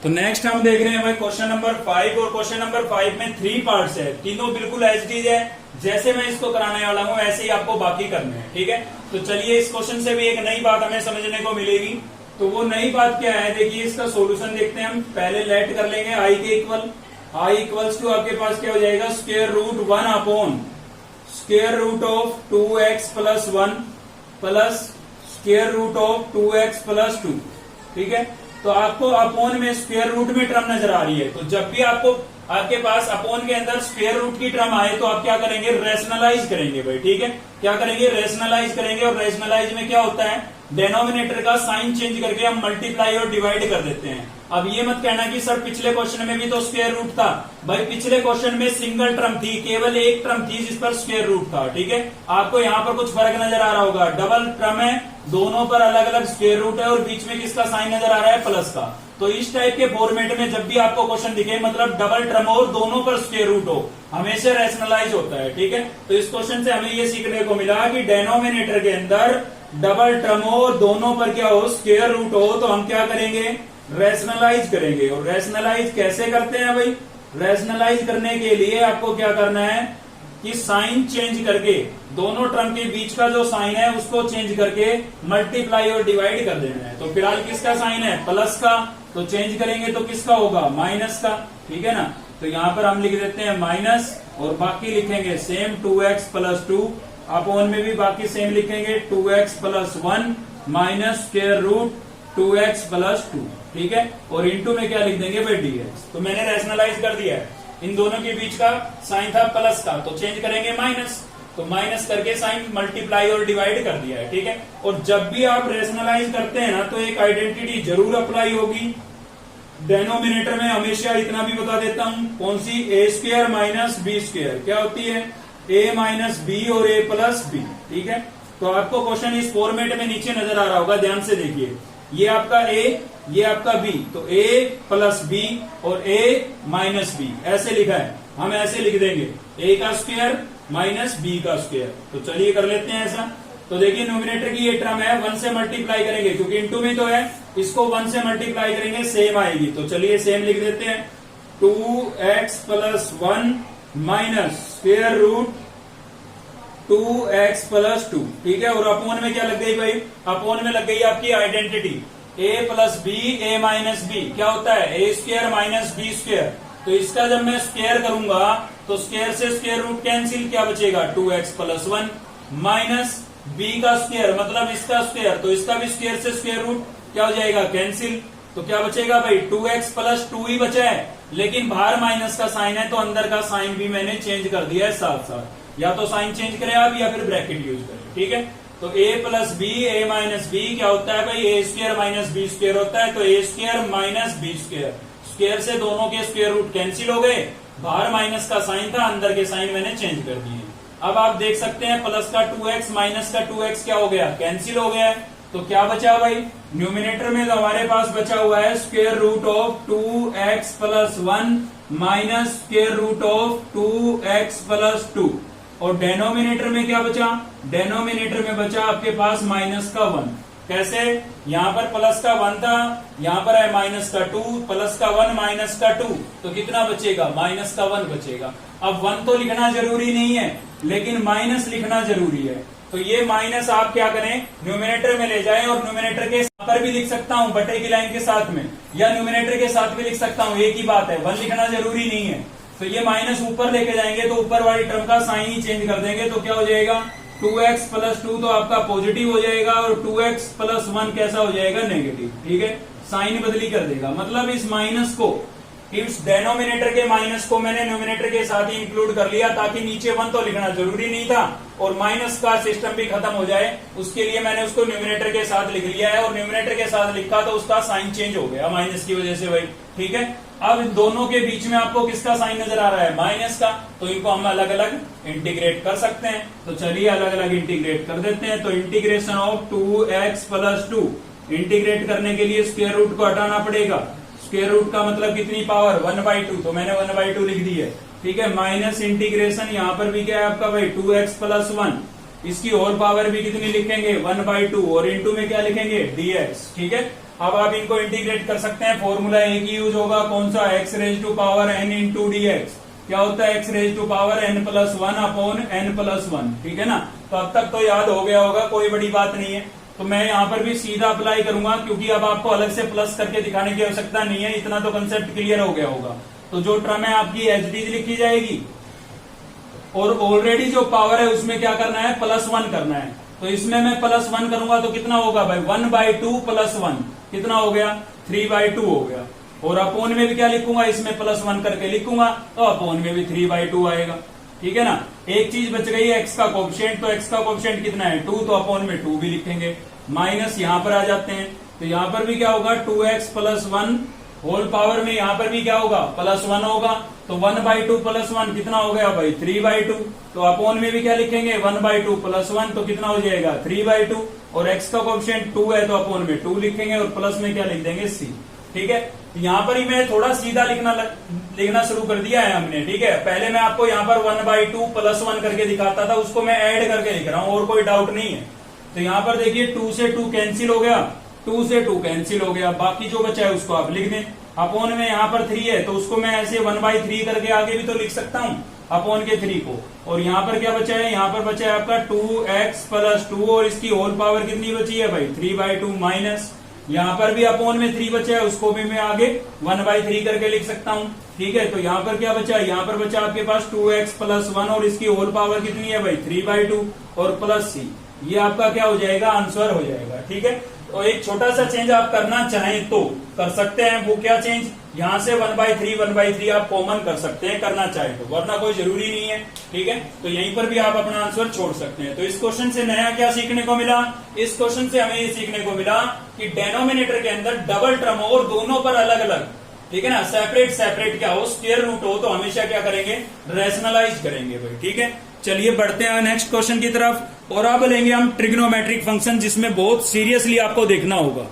तो नेक्स्ट हम देख रहे हैं भाई क्वेश्चन नंबर 5, और क्वेश्चन नंबर 5 में 3 पार्ट्स है, तीनों बिल्कुल एज इट इज है, जैसे मैं इसको कराने वाला हूं ऐसे ही आपको बाकी करने हैं, ठीक है। तो चलिए इस क्वेश्चन से भी एक नई बात हमें समझने को मिलेगी। तो वो नई बात क्या है, देखिए इसका सोल्यूशन देखते हैं हम। पहले लेट कर लेंगे i के इक्वल, i इक्वल्स टू आपके पास क्या हो जाएगा square root 1 upon square root of 2x + 1 plus square root of 2x + 2, ठीक है। तो आपको अपोन में स्क्वायर रूट में टर्म नजर आ रही है। तो जब भी आपको आपके पास अपोन के अंदर स्क्वायर रूट की टर्म आए तो आप क्या करेंगे, रेशनलाइज करेंगे भाई, ठीक है। क्या करेंगे, रेशनलाइज करेंगे। और रेशनलाइज में क्या होता है, डेनोमिनेटर का साइन चेंज करके हम मल्टीप्लाई और डिवाइड कर देते हैं। अब ये मत कहना कि सर पिछले क्वेश्चन में भी तो स्क्वायर रूट था। भाई पिछले क्वेश्चन में सिंगल टर्म थी, केवल एक टर्म थी जिस पर स्क्वायर रूट था, ठीक है। आपको यहाँ पर कुछ फर्क नजर आ रहा होगा, डबल टर्म है, दोनों पर अलग अलग स्क्वायर रूट है और बीच में किसका साइन नजर आ रहा है, प्लस का। तो इस टाइप के फॉर्मेट में जब भी आपको क्वेश्चन दिखे, मतलब डबल टर्म हो और दोनों पर स्क्वायर रूट हो, हमेशा रेशनलाइज होता है, ठीक है। तो इस क्वेश्चन से हमें ये सीखने को मिला कि डेनोमिनेटर के अंदर डबल टर्म हो और दोनों पर क्या हो, स्क्वायर रूट हो, तो हम क्या करेंगे, रेशनलाइज करेंगे। और रेशनलाइज कैसे करते हैं भाई, रेशनलाइज करने के लिए आपको क्या करना है कि साइन चेंज करके दोनों टर्म के बीच का जो साइन है उसको चेंज करके मल्टीप्लाई और डिवाइड कर देना है। तो फिलहाल किसका साइन है, प्लस का, तो चेंज करेंगे तो किसका होगा, माइनस का, ठीक है ना। तो यहाँ पर हम लिख देते हैं माइनस और बाकी लिखेंगे सेम 2x प्लस 2, अपोन में भी बाकी सेम लिखेंगे 2x plus 1 minus square root 2x plus 2, ठीक है। और इंटू में क्या लिख देंगे भाई, dx। तो मैंने रेशनलाइज कर दिया है, इन दोनों के बीच का साइन था प्लस का, तो चेंज करेंगे माइनस, तो माइनस करके साइन मल्टीप्लाई और डिवाइड कर दिया है, ठीक है। और जब भी आप रेशनलाइज करते हैं ना तो एक आइडेंटिटी जरूर अप्लाई होगी। डेनोमिनेटर में हमेशा इतना भी बता देता हूं, कौन सी, ए स्क्वायर माइनस बी स्क्वायर क्या होती है, ए माइनस बी और ए प्लस बी, ठीक है। तो आपको क्वेश्चन इस फॉर्मेट में नीचे नजर आ रहा होगा, ध्यान से देखिए, ये आपका ए, ये आपका बी, तो ए प्लस बी और ए माइनस बी ऐसे लिखा है, हम ऐसे लिख देंगे ए का स्क्वायर माइनस बी का स्क्वायर। तो चलिए कर लेते हैं ऐसा। तो देखिए न्यूमिनेटर की ये टर्म है, 1 से मल्टीप्लाई करेंगे क्योंकि इनटू में तो है, इसको 1 से मल्टीप्लाई करेंगे सेम आएगी। तो चलिए सेम लिख देते हैं, 2x plus 1 minus square root 2x plus 2, ठीक है। और अपोन में क्या लग गई भाई, अपोन में लग गई आपकी identity a plus B, A minus B क्या होता है, A square minus B square. तो इसका जब मैं स्क्वायर करूंगा तो स्क्वायर से स्क्वायर रूट कैंसिल, क्या बचेगा 2x प्लस 1 माइनस b का स्क्वायर मतलब इसका स्क्वायर, तो इसका भी स्क्वायर से स्क्वायर रूट क्या हो जाएगा, कैंसिल। तो क्या बचेगा भाई, 2x प्लस 2 ही बचा है, लेकिन बाहर माइनस का साइन है तो अंदर का साइन भी मैंने चेंज कर दिया है साथ साथ। या तो साइन चेंज करें आप या फिर ब्रैकेट यूज करें, ठीक है। तो a plus B, A minus B क्या होता है भाई, A square minus B square होता है। तो A square minus B square, square से दोनों के स्क्वायर रूट कैंसिल हो गए, बाहर माइनस का साइन था, अंदर के साइन मैंने चेंज कर दिए। अब आप देख सकते हैं प्लस का 2x माइनस का 2x क्या हो गया, कैंसिल हो गया है। तो क्या बचा भाई, न्यूमिनेटर में तो हमारे पास बचा हुआ है square root of 2x plus 1 minus square root of 2x plus 2। और डेनोमिनेटर में क्या बचा, डेनोमिनेटर में बचा आपके पास माइनस का 1। कैसे, यहाँ पर प्लस का 1 था, यहाँ पर है माइनस का 2, प्लस का 1 माइनस का 2, तो कितना बचेगा, माइनस का 1 बचेगा। अब 1 तो लिखना जरूरी नहीं है, लेकिन माइनस लिखना जरूरी है। तो ये माइनस आप क्या करें, न्यूमिनेटर में ले जाएं और न्यूमिनेटर के पर भी लिख सकता हूं बटे की लाइन के साथ में, या न्यूमिनेटर के साथ भी लिख सकता हूं, एक ही बात है, 1 लिखना जरूरी नहीं है। तो ये माइनस ऊपर लेके जाएंगे तो ऊपर वाली टर्म का साइन ही चेंज कर देंगे, तो क्या हो जाएगा 2x प्लस 2 तो आपका पॉजिटिव हो जाएगा और 2x प्लस 1 कैसा हो जाएगा, नेगेटिव, ठीक है। साइन बदली कर देगा, मतलब इस माइनस को, इस डेनोमिनेटर के माइनस को मैंने न्यूमिनेटर के साथ ही इंक्लूड कर लिया, ताकि नीचे 1 तो लिखना जरूरी नहीं था और माइनस का सिस्टम भी खत्म हो जाए, उसके लिए मैंने उसको न्यूमिनेटर के साथ लिख लिया है। और न्यूमिनेटर के साथ लिखा तो उसका साइन चेंज हो गया माइनस की वजह से भाई, ठीक है। अब इन दोनों के बीच में आपको किसका साइन नजर आ रहा है, माइनस का, तो इनको हम अलग अलग इंटीग्रेट कर सकते हैं। तो चलिए अलग अलग इंटीग्रेट कर देते हैं। तो integration of 2x plus 2, integrate करने के लिए स्क्वायर रूट को हटाना पड़ेगा। स्क्वायर रूट का मतलब कितनी पावर, 1/2, तो मैंने 1/2 लिख दी है, ठीक है। माइनस इंटीग्रेशन यहाँ पर भी क्या है आपका भाई 2x प्लस 1, इसकी और पावर भी कितनी लिखेंगे 1/2, और इंटू में क्या लिखेंगे dx, ठीक है। अब आप इनको इंटीग्रेट कर सकते हैं, फॉर्मूला एक ही यूज होगा, कौन सा, x raise to power n into dx, क्या होता है x raise to power n plus 1 upon n plus 1, ठीक है ना। तो अब तक तो याद हो गया होगा, कोई बड़ी बात नहीं है। तो मैं यहाँ पर भी सीधा अप्लाई करूंगा, क्योंकि अब आपको अलग से प्लस करके दिखाने की आवश्यकता नहीं है, इतना तो कंसेप्ट क्लियर हो गया होगा। तो जो टर्म है आपकी एच डी लिखी जाएगी, और ऑलरेडी जो पावर है उसमें क्या करना है, प्लस 1 करना है। तो इसमें मैं प्लस 1 करूंगा तो कितना होगा भाई 1/2 प्लस 1 कितना हो गया 3/2 हो गया। और अपोन में भी क्या लिखूंगा, इसमें +1 करके लिखूंगा, तो अपोन में भी 3/2 आएगा। ठीक है ना। एक चीज बच गई है x का कोएफिशिएंट, तो x का कोएफिशिएंट कितना है 2, तो अपोन में 2 भी लिखेंगे। माइनस यहां पर आ जाते हैं, तो यहां पर भी क्या होगा 2x + 1 होल पावर में यहां पर भी क्या होगा +1 होगा, तो 1/2 + 1 कितना हो गया भाई 3/2। तो अपोन में भी क्या लिखेंगे 1/2 + 1 तो कितना हो जाएगा 3/2, और x का कोएफिशिएंट 2 है तो अपोन में 2 लिखेंगे और प्लस में क्या लिख देंगे c। ठीक है। यहाँ पर ही मैं थोड़ा सीधा लिखना शुरू कर दिया है हमने। ठीक है, पहले मैं आपको यहाँ पर 1/2 + 1 करके दिखाता था, उसको मैं ऐड करके लिख रहा हूँ और कोई डाउट नहीं है। तो यहाँ पर देखिए 2 से 2 कैंसिल हो गया, 2 से 2 कैंसिल हो गया, बाकी जो बचा है उसको आप लिख दें। अपोन में यहाँ पर 3 है तो उसको मैं ऐसे 1/3 करके आगे भी तो लिख सकता हूँ अपोन के 3 को। और यहाँ पर क्या बचा है, यहाँ पर बचा है आपका 2x + 2 और इसकी होल पावर कितनी बची है भाई 3/2 माइनस यहाँ पर भी अपोन में 3 बचा है, उसको भी मैं आगे 1/3 करके लिख सकता हूँ। ठीक है, तो यहाँ पर क्या बचा है, यहाँ पर बचा आपके पास 2x + 1 और इसकी होल पावर कितनी है भाई 3/2 और प्लस c। ये आपका क्या हो जाएगा आंसर हो जाएगा। ठीक है, तो एक छोटा सा चेंज आप करना चाहें तो कर सकते हैं। वो क्या चेंज, यहाँ से 1/3 आप कॉमन कर सकते हैं करना चाहें तो, वरना कोई जरूरी नहीं है। ठीक है, तो यहीं पर भी आप अपना आंसर छोड़ सकते हैं। तो इस क्वेश्चन से नया क्या सीखने को मिला, इस क्वेश्चन से हमें ये सीखने को मिला कि डेनोमिनेटर के अंदर डबल टर्म हो और दोनों पर अलग अलग, ठीक है ना, सेपरेट क्या हो, स्क्वायर रूट हो, तो हमेशा क्या करेंगे रैशनलाइज करेंगे भाई। ठीक है, चलिए बढ़ते हैं नेक्स्ट क्वेश्चन की तरफ। और अब लेंगे हम ट्रिग्नोमेट्रिक फंक्शन, जिसमें बहुत सीरियसली आपको देखना होगा।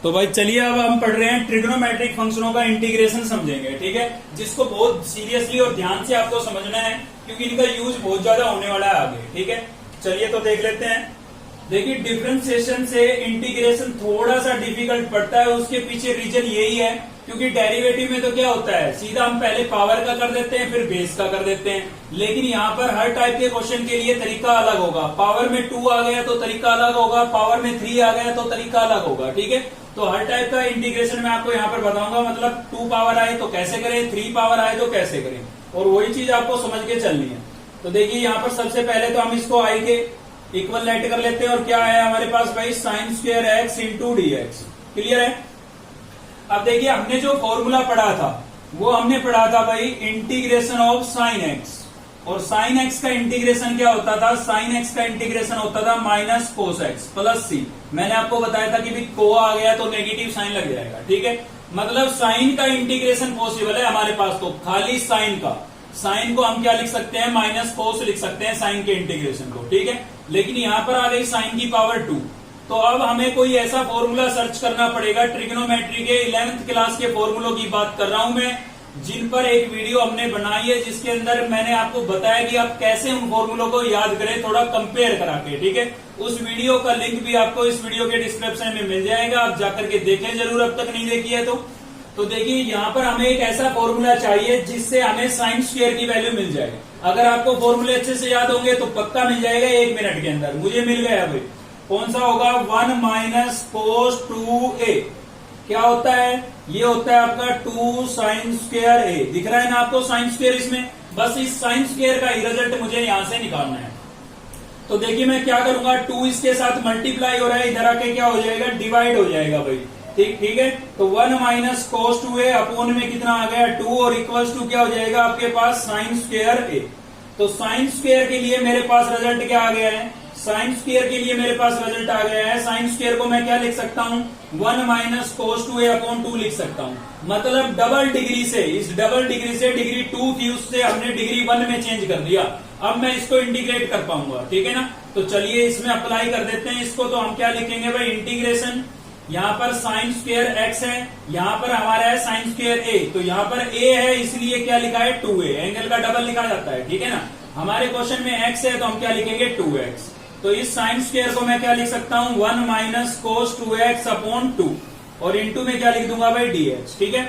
तो भाई चलिए अब हम पढ़ रहे हैं ट्रिग्नोमेट्रिक फंक्शनों का इंटीग्रेशन समझेंगे। ठीक है, जिसको बहुत सीरियसली और ध्यान से आपको समझना है, क्योंकि इनका यूज बहुत ज्यादा होने वाला है आगे। ठीक है, चलिए तो देख लेते हैं। देखिए डिफरेंशिएशन से इंटीग्रेशन थोड़ा सा डिफिकल्ट पड़ता है, उसके पीछे रीजन यही है क्योंकि डेरिवेटिव में तो क्या होता है सीधा हम पहले पावर का कर देते हैं फिर बेस का कर देते हैं, लेकिन यहाँ पर हर टाइप के क्वेश्चन के लिए तरीका अलग होगा। पावर में 2 आ गया तो तरीका अलग होगा, पावर में 3 आ गया तो तरीका अलग होगा। ठीक है, तो हर टाइप का इंटीग्रेशन मैं आपको यहाँ पर बताऊंगा, मतलब 2 पावर आए तो कैसे करें, 3 पावर आए तो कैसे करें, और वही चीज आपको समझ के चलनी है। तो देखिए यहाँ पर सबसे पहले तो हम इसको आई के इक्वल लेट कर लेते हैं, और क्या है हमारे पास भाई sin square x into dx। Clear है। अब देखिए हमने जो फॉर्मूला पढ़ा था वो हमने पढ़ा था भाई इंटीग्रेशन ऑफ sin x, और sin x का इंटीग्रेशन क्या होता था, sin x का इंटीग्रेशन होता था minus cos x plus c। मैंने आपको बताया था कि भी को आ गया तो नेगेटिव साइन लग जाएगा। ठीक है, मतलब साइन का इंटीग्रेशन पॉसिबल है हमारे पास, तो खाली साइन का, साइन को हम क्या लिख सकते हैं माइनस कोस लिख सकते हैं साइन के इंटीग्रेशन को। ठीक है, लेकिन यहाँ पर आ गई साइन की पावर 2, तो अब हमें कोई ऐसा फॉर्मूला सर्च करना पड़ेगा। ट्रिग्नोमेट्री के 11th क्लास के फॉर्मूलों की बात कर रहा हूं मैं, जिन पर एक वीडियो हमने बनाई है जिसके अंदर मैंने आपको बताया कि आप कैसे उन फॉर्मूलों को याद करें थोड़ा कंपेयर करा के। ठीक है, उस वीडियो का लिंक भी आपको इस वीडियो के डिस्क्रिप्शन में मिल जाएगा, आप जाकर के देखें जरूर अब तक नहीं देखी है तो देखिए यहाँ पर हमें एक ऐसा फॉर्मूला चाहिए जिससे हमें साइन स्क्वायर की वैल्यू मिल जाए। अगर आपको फॉर्मूले अच्छे से याद होंगे तो पक्का मिल जाएगा 1 मिनट के अंदर। मुझे मिल गया भाई, कौन सा होगा 1 माइनस कोस 2a, क्या होता है ये होता है आपका 2 साइन स्क्वायर a। दिख रहा है ना आपको साइन स्क्वायर, इसमें बस इस साइन स्क्वायर का ही रिजल्ट मुझे यहां से निकालना है। तो देखिए मैं क्या करूंगा, 2 इसके साथ मल्टीप्लाई हो रहा है, इधर आके क्या हो जाएगा डिवाइड हो जाएगा भाई। ठीक है, तो 1 माइनस कोस 2a अपोन में कितना आ गया 2, और इक्वल्स टू क्या हो जाएगा आपके पास साइन स्क्वायर a। तो साइन स्क्वायर के लिए मेरे पास रिजल्ट क्या आ गया है, साइन स्क्वायर के लिए मेरे पास रिजल्ट आ गया है, साइन स्क्वायर को मैं क्या लिख सकता हूँ 1 माइनस कोस 2a अपॉन 2 लिख सकता हूँ। मतलब डबल डिग्री से, इस डबल डिग्री से डिग्री 2 थी उससे हमने डिग्री 1 में चेंज कर दिया। अब मैं इसको इंटीग्रेट कर पाऊंगा। ठीक है ना, तो चलिए इसमें अप्लाई कर देते हैं इसको। तो हम क्या लिखेंगे भाई इंटीग्रेशन, यहाँ पर साइन स्क्वायर x है, यहाँ पर हमारा है साइन स्क्वायर a, तो यहाँ पर a है इसलिए क्या लिखा है 2a, एंगल का डबल लिखा जाता है। ठीक है ना, हमारे क्वेश्चन में x है तो हम क्या लिखेंगे 2x। तो इस साइन स्क्वायर को मैं क्या लिख सकता हूँ 1 माइनस कोस 2x अपॉन 2, और इंटू में क्या लिख दूंगा भाई dx। ठीक है,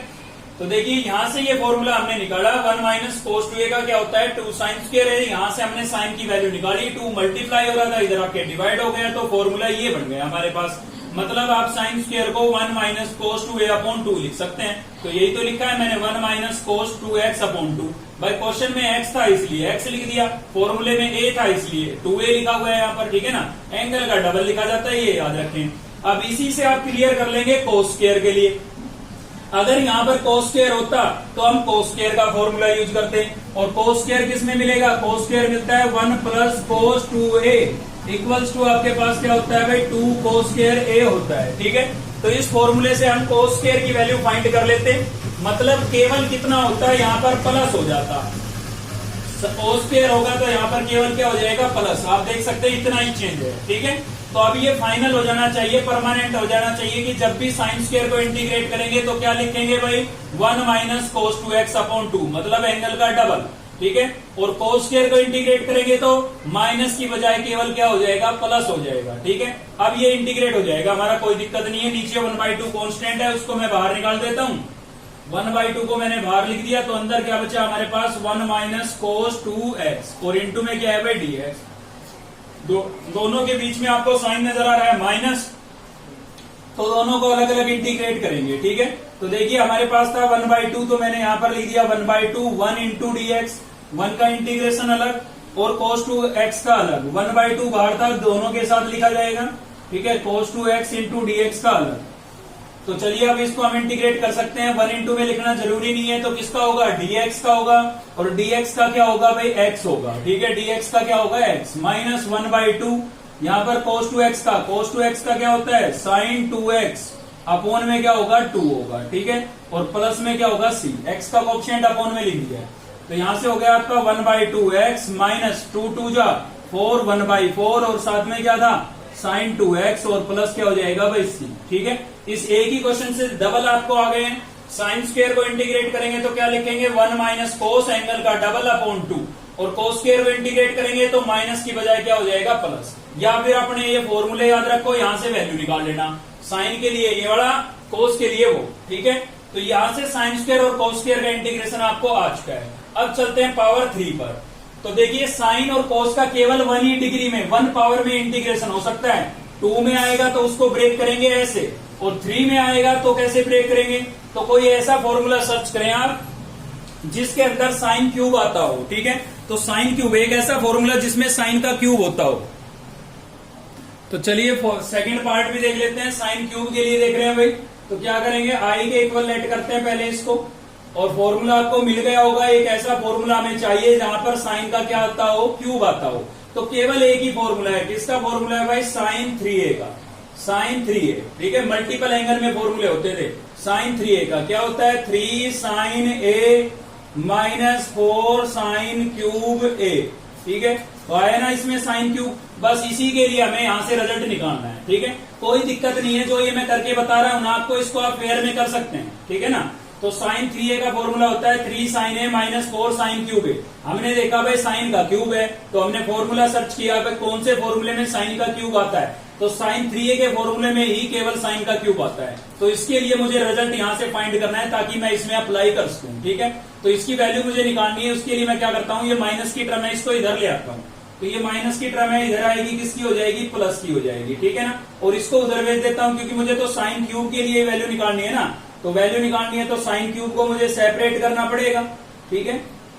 तो देखिए यहां से ये फॉर्मूला हमने निकाला 1 माइनस कोस 2a का क्या होता है 2 साइन स्क्वायर है, यहां से हमने साइन की वैल्यू निकाली, 2 मल्टीप्लाई हो रहा था इधर आके डिवाइड हो गया, तो फॉर्मूला ये बन गया हमारे पास। मतलब आप साइन स्क्वायर को 1 माइनस कोस 2a अपॉन 2 लिख सकते हैं। तो यही तो लिखा है मैंने 1 माइनस कोस 2x अपॉन 2। भाई क्वेश्चन में x था इसलिए x लिख दिया, फॉर्मूले में a था इसलिए 2a लिखा हुआ है यहाँ पर। ठीक है ना, एंगल का डबल लिखा जाता है, ये याद रखें। अब इसी से आप क्लियर कर लेंगे कोस स्क्वायर के लिए। अगर यहाँ पर कोस स्क्वायर होता तो हम कोस स्क्वायर का फॉर्मूला यूज करते हैं, और कोस स्क्वायर किस में मिलेगा, कोस स्क्वायर मिलता है 1 plus cos 2a equals to आपके पास क्या होता है भाई 2 कोस स्क्वायर a होता है। ठीक है, तो इस फॉर्मूले से हम कोस स्क्वायर की वैल्यू फाइंड कर लेते हैं। मतलब केवल कितना होता है, यहाँ पर प्लस हो जाता, कोस स्क्वायर होगा तो यहाँ पर केवल क्या हो जाएगा प्लस। आप देख सकते हैं इतना ही चेंज है। ठीक है, तो अब ये फाइनल हो जाना चाहिए, परमानेंट हो जाना चाहिए कि जब भी साइन स्क्वायर को इंटीग्रेट करेंगे तो क्या लिखेंगे भाई 1 माइनस कोस 2x अपॉन 2, मतलब एंगल का डबल। ठीक है, और कोस स्क्वायर को इंटीग्रेट करेंगे तो माइनस की बजाय केवल क्या हो जाएगा प्लस हो जाएगा। ठीक है, अब ये इंटीग्रेट हो जाएगा, हमारा कोई दिक्कत नहीं है। नीचे 1/2 कॉन्स्टेंट है, उसको मैं बाहर निकाल देता हूँ। 1/2 को मैंने बाहर लिख दिया, तो अंदर क्या बचा हमारे पास 1 माइनस कोस 2x, और इंटू में क्या है भाई dx। दोनों के बीच में आपको साइन नजर आ रहा है माइनस, तो दोनों को अलग अलग इंटीग्रेट करेंगे। ठीक है, तो देखिए हमारे पास था 1/2, तो मैंने यहां पर लिख दिया 1/2 1 इंटू dx, 1 का इंटीग्रेशन अलग और cos 2x का अलग। 1/2 बाहर था, दोनों के साथ लिखा जाएगा। ठीक है, cos 2x इंटू dx का अलग। तो चलिए अब इसको हम इंटीग्रेट कर सकते हैं। 1 इंटू में लिखना जरूरी नहीं है, तो किसका होगा dx का होगा, और dx का क्या होगा भाई x होगा। ठीक है, dx का क्या होगा x माइनस 1/2, यहाँ पर cos 2x का क्या होता है sin 2x अपोन में क्या होगा 2 होगा। ठीक है, और प्लस में क्या होगा c, x का कोएफिशिएंट अपोन में लिख दिया है, तो यहां से हो गया आपका 1/2x माइनस 2 2 जा 4 1/4, और साथ में क्या था sin 2x, और प्लस क्या हो जाएगा भाई c। ठीक है, इस एक ही क्वेश्चन से डबल आपको आ गए हैं। साइन स्क्वायर को इंटीग्रेट करेंगे तो क्या लिखेंगे 1 माइनस कोस एंगल का डबल अपॉन 2, और कोस स्क्वायर को इंटीग्रेट करेंगे तो माइनस की बजाय क्या हो जाएगा प्लस। या फिर अपने ये फॉर्मूले याद रखो, यहाँ से वैल्यू निकाल लेना, साइन के लिए ये वाला, कोस के लिए वो। ठीक है, तो यहाँ से साइन स्क्वायर और कोस स्क्वायर का इंटीग्रेशन आपको आ चुका है। अब चलते हैं पावर 3 पर। तो देखिए साइन और कोस का केवल 1 ही डिग्री में 1 पावर में इंटीग्रेशन हो सकता है। 2 में आएगा तो उसको ब्रेक करेंगे ऐसे, और 3 में आएगा तो कैसे ब्रेक करेंगे, तो कोई ऐसा फॉर्मूला सर्च करें आप जिसके अंदर साइन क्यूब आता हो। ठीक है, तो साइन क्यूब एक ऐसा फॉर्मूला जिसमें साइन का क्यूब होता हो। तो चलिए सेकंड पार्ट भी देख लेते हैं। साइन क्यूब के लिए देख रहे हैं भाई, तो क्या करेंगे आई के इक्वल लेट करते हैं पहले इसको, और फॉर्मूला आपको मिल गया होगा। एक ऐसा फॉर्मूला हमें चाहिए जहां पर साइन का क्या आता हो क्यूब आता हो, तो केवल एक ही फॉर्मूला है। किसका फॉर्मूला है भाई साइन 3a का, साइन 3a। ठीक है, मल्टीपल एंगल में फॉर्मूले होते थे। साइन 3a का क्या होता है 3 sine a minus 4 sine cube a। ठीक है, तो आया ना इसमें साइन क्यूब, बस इसी के लिए हमें यहां से रिजल्ट निकालना है। ठीक है, कोई दिक्कत नहीं है, जो ये मैं करके बता रहा हूं ना आपको, इसको आप पेयर में कर सकते हैं। ठीक है ना, तो साइन 3a का फॉर्मूला होता है 3 sine a minus 4 sine cube a। हमने देखा भाई साइन का क्यूब है, तो हमने फॉर्मूला सर्च किया भाई कौन से फॉर्मूले में साइन का क्यूब आता है, तो साइन 3a के फॉर्मूले में ही केवल साइन का क्यूब आता है। तो इसके लिए मुझे रिजल्ट यहां से फाइंड करना है ताकि मैं इसमें अप्लाई कर सकूं। ठीक है, तो इसकी वैल्यू मुझे निकालनी है। उसके लिए मैं क्या करता हूं, ये माइनस की टर्म है, इसको इधर ले आता हूं, तो ये माइनस की टर्म है इधर आएगी, किसकी हो जाएगी प्लस की हो जाएगी। ठीक है ना, और इसको उधर भेज देता हूं क्योंकि मुझे तो साइन क्यूब के लिए वैल्यू निकालनी है ना, तो वैल्यू निकालनी है तो साइन क्यूब को मुझे सेपरेट करना पड़ेगा। ठीक है,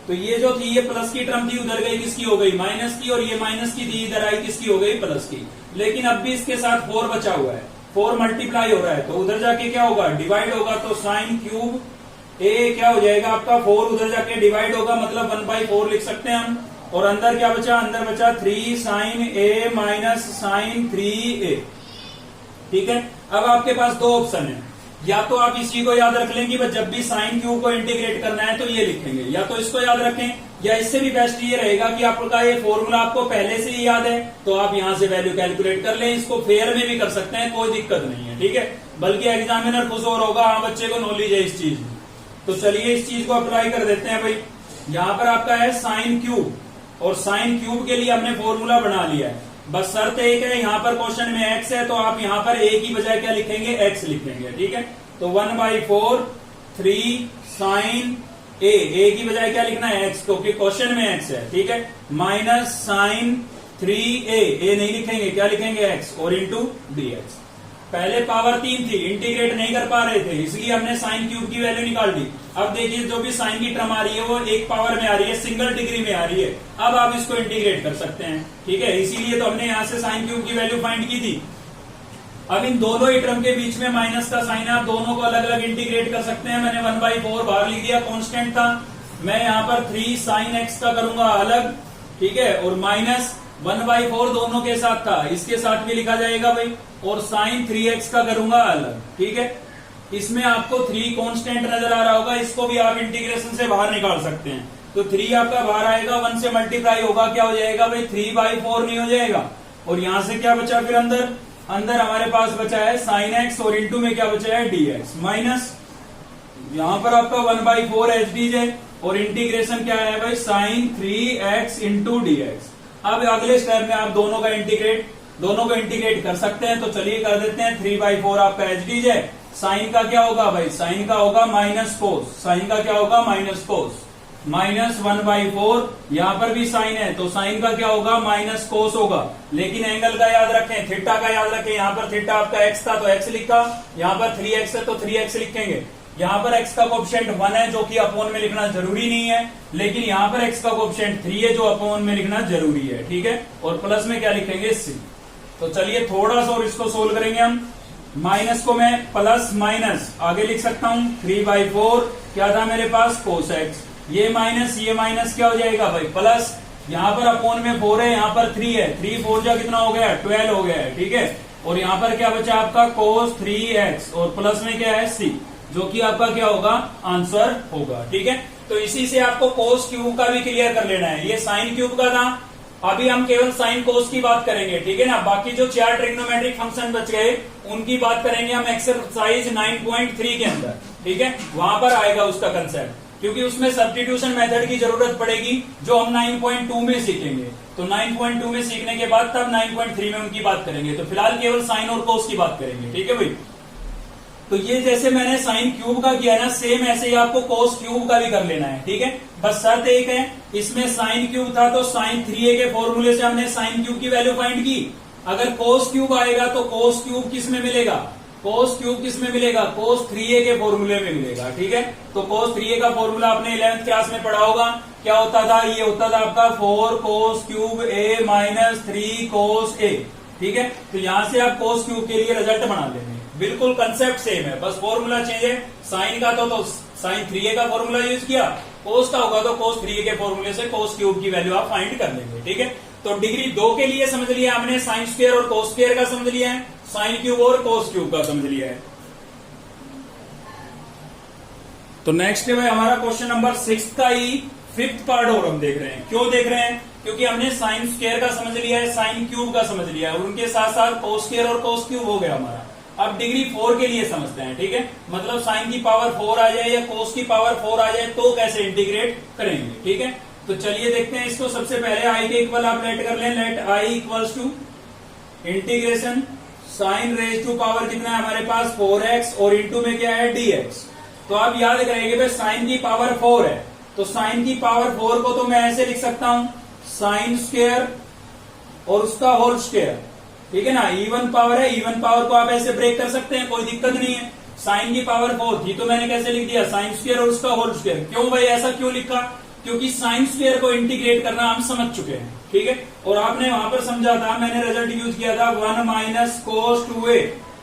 तो ये जो थी ये प्लस की टर्म थी, उधर गई किसकी हो गई माइनस की, और ये माइनस की थी इधर आई किसकी हो गई प्लस की। लेकिन अब भी इसके साथ 4 बचा हुआ है, 4 मल्टीप्लाई हो रहा है, तो उधर जाके क्या होगा डिवाइड होगा, तो साइन क्यूब a क्या हो जाएगा आपका 4 उधर जाके डिवाइड होगा, मतलब 1/4 लिख सकते हैं हम। और अंदर क्या बचा, अंदर बचा 3 sine a minus sign 3a। ठीक है, अब आपके पास दो ऑप्शन है, या तो आप इसी को याद रख लेंगे बस जब भी साइन क्यूब को इंटीग्रेट करना है तो ये लिखेंगे, या तो इसको याद रखें, या इससे भी बेस्ट ये रहेगा कि आपका ये फॉर्मूला आपको पहले से ही याद है, तो आप यहां से वैल्यू कैलकुलेट कर लें। इसको फेयर में भी कर सकते हैं, कोई दिक्कत नहीं है। ठीक है, बल्कि एग्जामिनर खुश और होगा, हाँ बच्चे को नॉलेज है इस चीज में। तो चलिए इस चीज को अप्लाई कर देते हैं भाई। यहाँ पर आपका है साइन क्यूब, और साइन क्यूब के लिए हमने फॉर्मूला बना लिया है। बस शर्त एक है, यहाँ पर क्वेश्चन में x है तो आप यहाँ पर a की बजाय क्या लिखेंगे x लिखेंगे। ठीक है, तो 1/4 3 साइन a की बजाय क्या लिखना है x, क्योंकि क्वेश्चन में x है। ठीक है, माइनस साइन 3a नहीं लिखेंगे, क्या लिखेंगे x, और इंटू dx। पहले पावर 3 थी, इंटीग्रेट नहीं कर पा रहे थे, इसलिए हमने साइन क्यूब की वैल्यू निकाल दी। अब देखिए जो भी साइन की टर्म आ रही है वो 1 पावर में आ रही है, सिंगल डिग्री में आ रही है। अब आप इसको इंटीग्रेट कर सकते हैं। ठीक है, इसीलिए तो हमने यहां से साइन क्यूब की वैल्यू फाइंड की थी। अब इन दोनों ही टर्म के बीच में माइनस का साइन है, आप दोनों को अलग अलग इंटीग्रेट कर सकते हैं। मैंने 1/4 बाहर लिख दिया, कांस्टेंट था। मैं यहाँ पर 3 sin x का करूंगा अलग, ठीक है, और माइनस 1/4 दोनों के साथ था, इसके साथ भी लिखा जाएगा भाई, और sin 3x का करूंगा अलग, ठीक है। इसमें आपको 3 कांस्टेंट नजर आ रहा होगा, इसको भी आप इंटीग्रेशन से बाहर निकाल सकते हैं। तो 3 आपका बाहर आएगा, 1 से मल्टीप्लाई होगा, क्या हो जाएगा भाई 3/4 नहीं हो जाएगा। और यहां से क्या बचा फिर अंदर हमारे पास बचा है sin x, और इंटू में क्या बचा है dx, माइनस यहां पर आपका 1/4 एच डी है, और इंटीग्रेशन क्या है भाई sin 3x इंटू dx। अब अगले स्टेप में आप दोनों को इंटीग्रेट कर सकते हैं, तो चलिए कर देते हैं। 3/4 आपका एच डी है, साइन का क्या होगा भाई, साइन का होगा माइनस कोस, साइन का क्या होगा माइनस कोस, माइनस 1/4, यहां पर भी साइन है तो साइन का क्या होगा माइनस कोस होगा। लेकिन एंगल का याद रखें, थीटा का याद रखें, यहां पर थीटा आपका x था तो x लिखा, यहां पर 3x है तो 3x लिखेंगे। यहां पर x का कोएफिशिएंट 1 है जो कि अपोन में लिखना जरूरी नहीं है, लेकिन यहां पर x का कोएफिशिएंट 3 है जो अपोन में लिखना जरूरी है, ठीक है। और प्लस में क्या लिखेंगे c। तो चलिए थोड़ा सा और इसको सोल्व करेंगे हम। माइनस को मैं प्लस माइनस आगे लिख सकता हूं, 3/4 क्या था मेरे पास cos x, ये माइनस क्या हो जाएगा भाई प्लस, यहाँ पर अपोन में 4 है, यहाँ पर 3 है, 3 4 जा कितना हो गया 12 हो गया है, ठीक है। और यहाँ पर क्या बचा आपका cos 3x, और प्लस में क्या है c, जो कि आपका क्या होगा आंसर होगा, ठीक है। तो इसी से आपको cos क्यूब का भी क्लियर कर लेना है, ये साइन क्यूब का था, अभी हम केवल साइन कोस की बात करेंगे, ठीक है ना। बाकी जो 4 ट्रिग्नोमेट्रिक फंक्शन बच गए उनकी बात करेंगे हम एक्सरसाइज 9.3 के अंदर, ठीक है, वहां पर आएगा उसका कंसेप्ट, क्योंकि उसमें सब्स्टिट्यूशन मेथड की जरूरत पड़ेगी जो हम 9.2 में सीखेंगे। तो 9.2 में सीखने के बाद तब 9.3 में उनकी बात करेंगे। तो फिलहाल केवल साइन और कोस की बात करेंगे, ठीक है भाई। तो ये जैसे मैंने साइन क्यूब का किया ना, सेम ऐसे ही आपको कोस क्यूब का भी कर लेना है, ठीक है। बस शर्त एक है, इसमें साइन क्यूब था तो साइन 3a के फॉर्मूले से हमने साइन क्यूब की वैल्यू फाइंड की। अगर कोस क्यूब आएगा तो कोस क्यूब किस में मिलेगा, कोस क्यूब किस में मिलेगा, कोस 3a के फॉर्मूले में मिलेगा, ठीक है। तो कोस 3a का फॉर्मूला आपने 11th क्लास में पढ़ा होगा, क्या होता था, ये होता था आपका 4 cos cube a minus 3 cos a, ठीक है। तो यहां से आप कोस क्यूब के लिए रिजल्ट बना लेंगे, बिल्कुल कंसेप्ट सेम है, बस फॉर्मूला चेंज है। साइन का तो साइन 3a का फॉर्मूला यूज किया, कोस का होगा तो कोस 3a के फॉर्मूले से कोस क्यूब की वैल्यू आप फाइंड कर लेंगे, ठीक है। तो डिग्री 2 के लिए समझ लिया हमने, साइन स्क्वायर और कोस स्क्वायर का समझ लिया है, साइन क्यूब और कोस क्यूब का समझ लिया है। तो नेक्स्ट है हमारा क्वेश्चन नंबर 6 का ही 5th पार्ट और हम देख रहे हैं। क्यों देख रहे हैं, क्योंकि हमने साइन स्क्वायर का समझ लिया है, साइन क्यूब का समझ लिया है, और उनके साथ साथ कोस स्क्वायर और कोस क्यूब हो गया हमारा। अब डिग्री 4 के लिए समझते हैं, ठीक है, मतलब साइन की पावर 4 आ जाए या कोस की पावर 4 आ जाए तो कैसे इंटीग्रेट करेंगे, ठीक है। तो चलिए देखते हैं इसको। सबसे पहले आई के इक्वल आप लेट कर लें, let I equals to integration sine raise to power कितना है हमारे पास 4x, और इंटू में क्या है dx। तो आप याद करेंगे भाई साइन की पावर 4 है, तो साइन की पावर 4 को तो मैं ऐसे लिख सकता हूं, साइन स्क्वायर और उसका होल स्क्वायर, ठीक है ना। इवन पावर है, इवन पावर को आप ऐसे ब्रेक कर सकते हैं, कोई दिक्कत नहीं है। साइन की पावर 4 थी तो मैंने कैसे लिख दिया, साइन स्क्वायर और उसका होल स्क्वायर। क्यों भाई ऐसा क्यों लिखा, क्योंकि साइन स्क्वायर को इंटीग्रेट करना हम समझ चुके हैं, ठीक है। और आपने वहां पर समझा था, मैंने रिजल्ट यूज किया था 1 माइनस कोस 2a,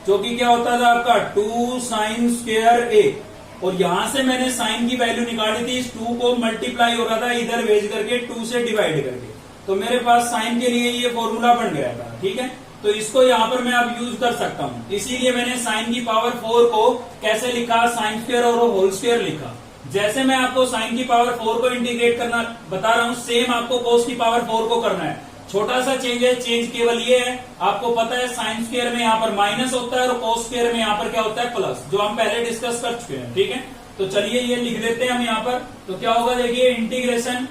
जो कि क्या होता था आपका 2 साइन स्क्वायर a। और यहां से मैंने साइन की वैल्यू निकाली थी, इस 2 को मल्टीप्लाई हो रहा था इधर भेज करके 2 से डिवाइड करके, तो मेरे पास साइन के लिए ये फॉर्मूला बन गया था, ठीक है। तो इसको यहाँ पर मैं अब यूज कर सकता हूँ, इसीलिए मैंने साइन की पावर 4 को कैसे लिखा, साइन स्क्वायर और होल स्क्वायर लिखा। जैसे मैं आपको साइन की पावर 4 को इंटीग्रेट करना बता रहा हूँ, सेम आपको कोस की पावर 4 को करना है। छोटा सा चेंज है, चेंज केवल ये है, आपको पता है साइन स्क्वायर में यहाँ पर माइनस होता है और कोस स्क्वायर में यहाँ पर क्या होता है प्लस, जो हम पहले डिस्कस कर चुके हैं, ठीक है। तो चलिए ये लिख देते हैं हम यहाँ पर। तो क्या होगा देखिए, इंटीग्रेशन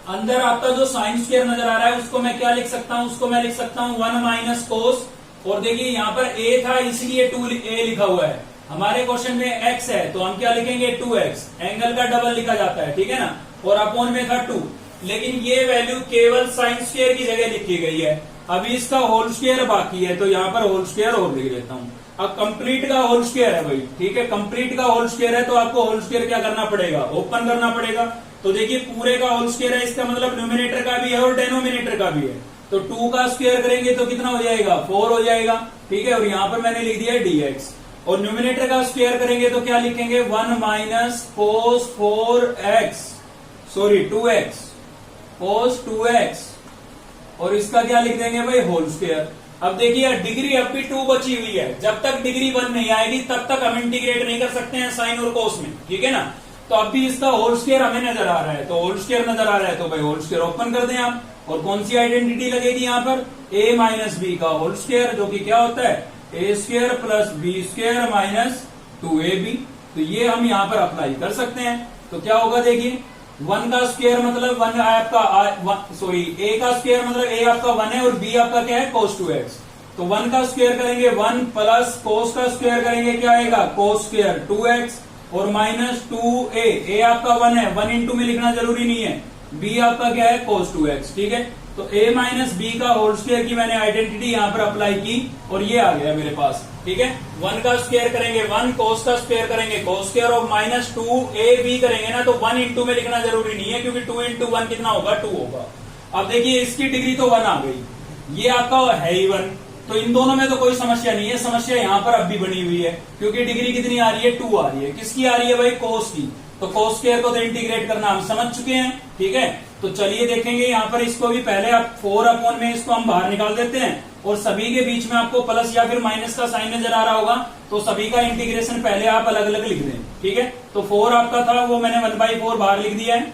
अंदर आपका जो साइन स्क्वायर नजर आ रहा है उसको मैं क्या लिख सकता हूँ, उसको मैं लिख सकता हूँ 1 माइनस कोस, और देखिए यहाँ पर a था इसलिए 2a लिखा हुआ है। हमारे क्वेश्चन में x है तो हम क्या लिखेंगे 2x, एंगल का डबल लिखा जाता है, ठीक है ना, और अपोन में था 2, लेकिन ये वैल्यू केवल साइन स्क्वायर की जगह लिखी गई है। अभी इसका होल स्क्वायर बाकी है तो यहाँ पर होल स्क्वायर और लिख देता हूँ। अब कंप्लीट का होल स्क्वायर है भाई, ठीक है, कंप्लीट का होल स्क्वायर है तो आपको होल स्क्वायर क्या करना पड़ेगा, ओपन करना पड़ेगा। तो देखिए पूरे का होल स्क्वायर है, इसका मतलब न्यूमिनेटर का भी है और डेनोमिनेटर का भी है। तो 2 का स्क्वायर करेंगे तो कितना हो जाएगा, 4 हो जाएगा, ठीक है। और यहां पर मैंने लिख दिया है dx। और न्यूमिनेटर का स्क्वायर करेंगे तो क्या लिखेंगे, 1 minus cos 4x, sorry 2x, cos 2x, और इसका क्या लिख देंगे भाई, होल स्क्वायर। अब देखिए डिग्री अब भी 2 बची हुई है, जब तक डिग्री 1 नहीं आएगी तब तक हम इंटीग्रेट नहीं कर सकते हैं साइन और कोस में, ठीक है ना। तो अब भी इसका होल स्क्वायर हमें नजर आ रहा है, तो होल स्क्वायर नजर आ रहा है तो भाई होल स्क्वायर ओपन कर दें आप। और कौन सी आइडेंटिटी लगेगी यहाँ पर, a माइनस बी का होल स्क्वायर, जो कि क्या होता है a square plus B square minus 2ab। तो ये हम यहाँ पर अप्लाई कर सकते हैं। तो क्या होगा देखिए, 1 का स्क्वायर मतलब 1 आपका, सॉरी a का स्क्वायर मतलब a आपका 1 है और b आपका क्या है cos 2x। तो 1 का स्क्वायर करेंगे 1 प्लस cos का स्क्वायर करेंगे क्या आएगा, cos स्क्वायर 2x और माइनस 2a। a आपका 1 है, 1 इंटू में लिखना जरूरी नहीं है, b आपका क्या है cos 2x, ठीक है। तो a माइनस बी का होल स्क्वायर की मैंने आइडेंटिटी यहाँ पर अप्लाई की और ये आ गया मेरे पास, ठीक है। 1 का स्क्वायर करेंगे 1, cos का स्क्वायर करेंगे cos स्क्वायर और माइनस 2ab करेंगे ना, तो 1 इंटू में लिखना जरूरी नहीं है क्योंकि 2 इंटू 1 कितना होगा, 2 होगा। अब देखिए इसकी डिग्री तो 1 आ गई, ये आपका है ही 1, तो इन दोनों में तो कोई समस्या नहीं है। समस्या यहाँ पर अब भी बनी हुई है क्योंकि डिग्री कितनी आ रही है, 2 आ रही है। किसकी आ रही है भाई, कोस की। तो कोस स्क्वायर को तो इंटीग्रेट करना हम समझ चुके हैं, ठीक है। तो चलिए देखेंगे यहाँ पर इसको भी, पहले आप 4 अपॉन में इसको हम बाहर निकाल देते हैं और सभी के बीच में आपको प्लस या फिर माइनस का साइन नजर आ रहा होगा, तो सभी का इंटीग्रेशन पहले आप अलग अलग लिख दें, ठीक है। तो 4 आपका था वो मैंने 1/4 बाहर लिख दिया है,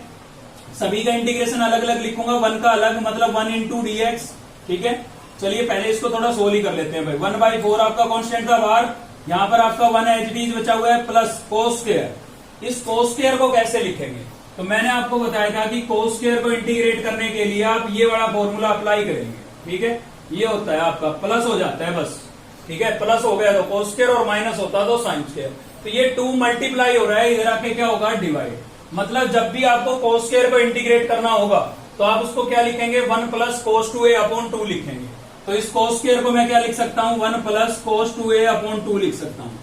सभी का इंटीग्रेशन अलग अलग लिखूंगा, 1 का अलग मतलब 1 इंटू dx, ठीक है। चलिए पहले इसको थोड़ा सोल्व ही कर लेते हैं भाई। 1/4 आपका कांस्टेंट था बाहर, यहाँ पर आपका 1 एच डी बचा हुआ है प्लस कोस स्क्वायर। इस कोस स्क्वायर को कैसे लिखेंगे, तो मैंने आपको बताया था कि कोस स्क्वायर को इंटीग्रेट करने के लिए आप ये बड़ा फॉर्मूला अप्लाई करेंगे, ठीक है। ये होता है आपका प्लस हो जाता है बस, ठीक है, प्लस हो गया तो कोस स्क्वायर और माइनस होता तो साइन स्क्वायर। तो ये 2 मल्टीप्लाई हो रहा है, इधर आके क्या होगा, डिवाइड। मतलब जब भी आपको कोस स्क्वायर को इंटीग्रेट करना होगा तो आप उसको क्या लिखेंगे, 1 प्लस कोस 2a अपॉन 2 लिखेंगे। तो इस कोस स्क्वायर को मैं क्या लिख सकता हूँ, 1 प्लस कोस 2a अपॉन 2 लिख सकता हूँ,